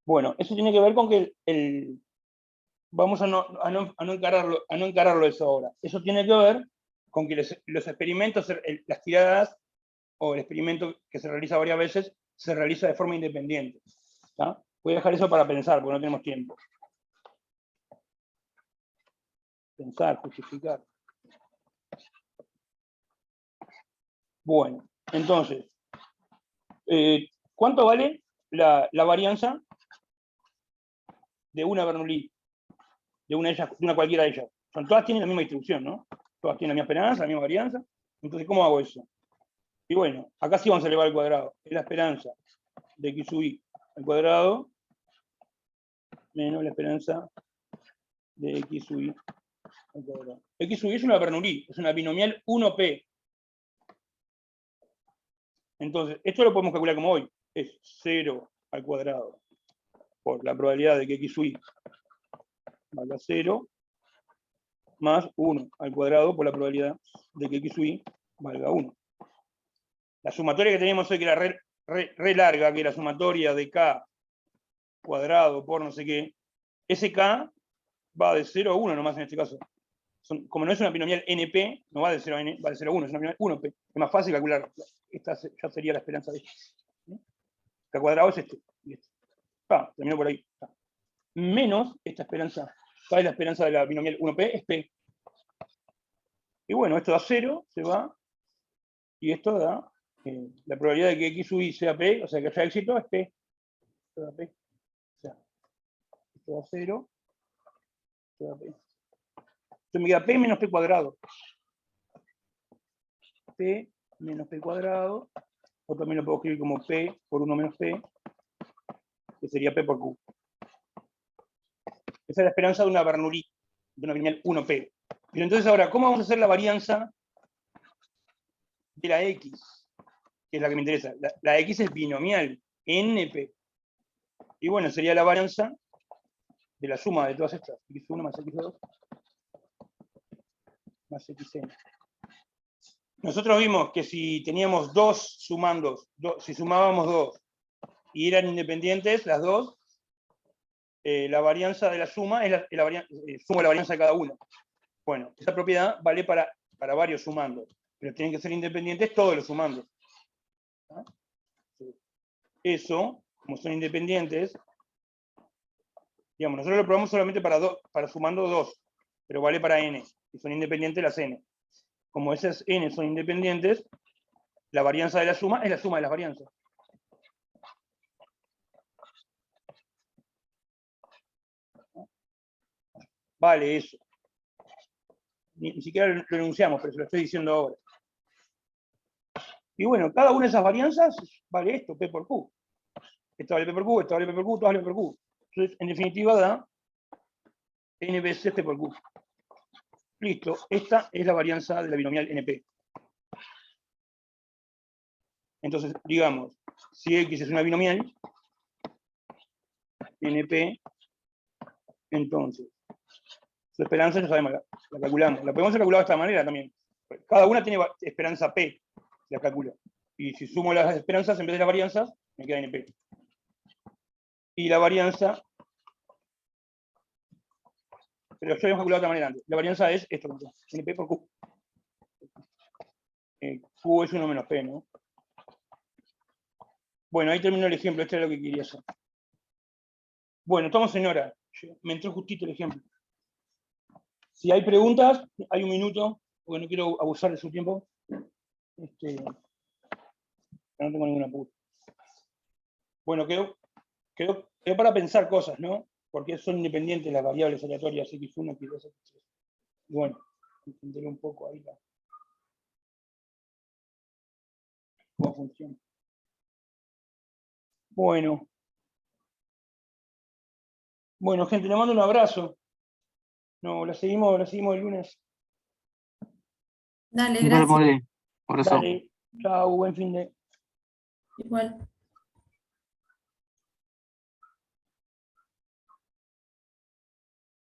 Speaker 1: Bueno, eso tiene que ver con que vamos a no encararlo eso ahora. Eso tiene que ver con que los experimentos, las tiradas o el experimento que se realiza varias veces, se realiza de forma independiente. ¿Tá? Voy a dejar eso para pensar, porque no tenemos tiempo. Pensar, justificar. Bueno, entonces, ¿cuánto vale la varianza de una Bernoulli? De una cualquiera de ellas. Todas tienen la misma distribución, ¿no? Todas tienen la misma esperanza, la misma varianza. Entonces, ¿cómo hago eso? Y bueno, acá sí vamos a elevar al cuadrado. Es la esperanza de x sub i al cuadrado menos la esperanza de x sub i al cuadrado. X sub i es una Bernoulli, es una binomial 1p. Entonces, esto lo podemos calcular como hoy. Es 0 al cuadrado por la probabilidad de que x sub i valga 0 más 1 al cuadrado por la probabilidad de que x sub i valga 1. La sumatoria que teníamos hoy, que era re larga, que era sumatoria de k cuadrado por no sé qué, ese k va de 0 a 1 nomás en este caso. Como no es una binomial np, no va de 0 a n, va de 0 a 1, es una binomial 1p. Es más fácil calcular. Esta ya sería la esperanza de esto. K cuadrado es este. Terminó por ahí. Menos esta esperanza. ¿Cuál es la esperanza de la binomial 1p? Es p. Y bueno, esto da 0, se va. Y esto da la probabilidad de que x sub i sea p, o sea que haya éxito, es p. Esto da p. O sea, esto da 0. Esto da p. Entonces me queda p menos p cuadrado. P menos p cuadrado. O también lo puedo escribir como p por 1 menos p, que sería p por q. Esa es la esperanza de una Bernoulli, de una binomial 1p. Pero entonces ahora, ¿cómo vamos a hacer la varianza de la x? Que es la que me interesa. La x es binomial, np. Y bueno, sería la varianza de la suma de todas estas. x1 más x2 más xn. Nosotros vimos que si teníamos dos sumandos, si sumábamos dos y eran independientes las dos, la varianza de la suma es suma la varianza de cada uno. Bueno, esa propiedad vale para varios sumandos, pero tienen que ser independientes todos los sumandos. ¿Ah? Eso, como son independientes, digamos, nosotros lo probamos solamente para sumando 2, pero vale para n, y son independientes las n. Como esas n son independientes, la varianza de la suma es la suma de las varianzas. vale eso. Ni siquiera lo enunciamos, pero se lo estoy diciendo ahora. Y bueno, cada una de esas varianzas vale esto, P por Q. Esto vale P por Q, esto vale P por Q, esto vale P por Q. Entonces, en definitiva, da N veces P por Q. Listo, esta es la varianza de la binomial NP. Entonces, digamos, si X es una binomial, NP, entonces, su esperanza ya sabemos, la calculamos. La podemos calcular de esta manera también. Cada una tiene esperanza P, la calculo. Y si sumo las esperanzas en vez de las varianzas, me queda NP. Y la varianza, pero yo habíamos calculado de otra manera antes. La varianza es esto, NP por Q. Q es 1 menos P, ¿no? Bueno, ahí terminó el ejemplo, esto era lo que quería hacer. Bueno, estamos en hora. Me entró justito el ejemplo. Si hay preguntas, hay un minuto, porque no quiero abusar de su tiempo. No tengo ninguna apuro. Bueno, quedó para pensar cosas, ¿no? Porque son independientes las variables aleatorias X1, X2, X3. Y bueno, entenderé un poco ahí cómo funciona. Bueno. Bueno, gente, le mando un abrazo. No, la seguimos el lunes.
Speaker 3: Dale,
Speaker 2: Dale,
Speaker 3: gracias.
Speaker 2: Mole. Por eso.
Speaker 1: Dale, chao, buen fin de.
Speaker 3: Igual.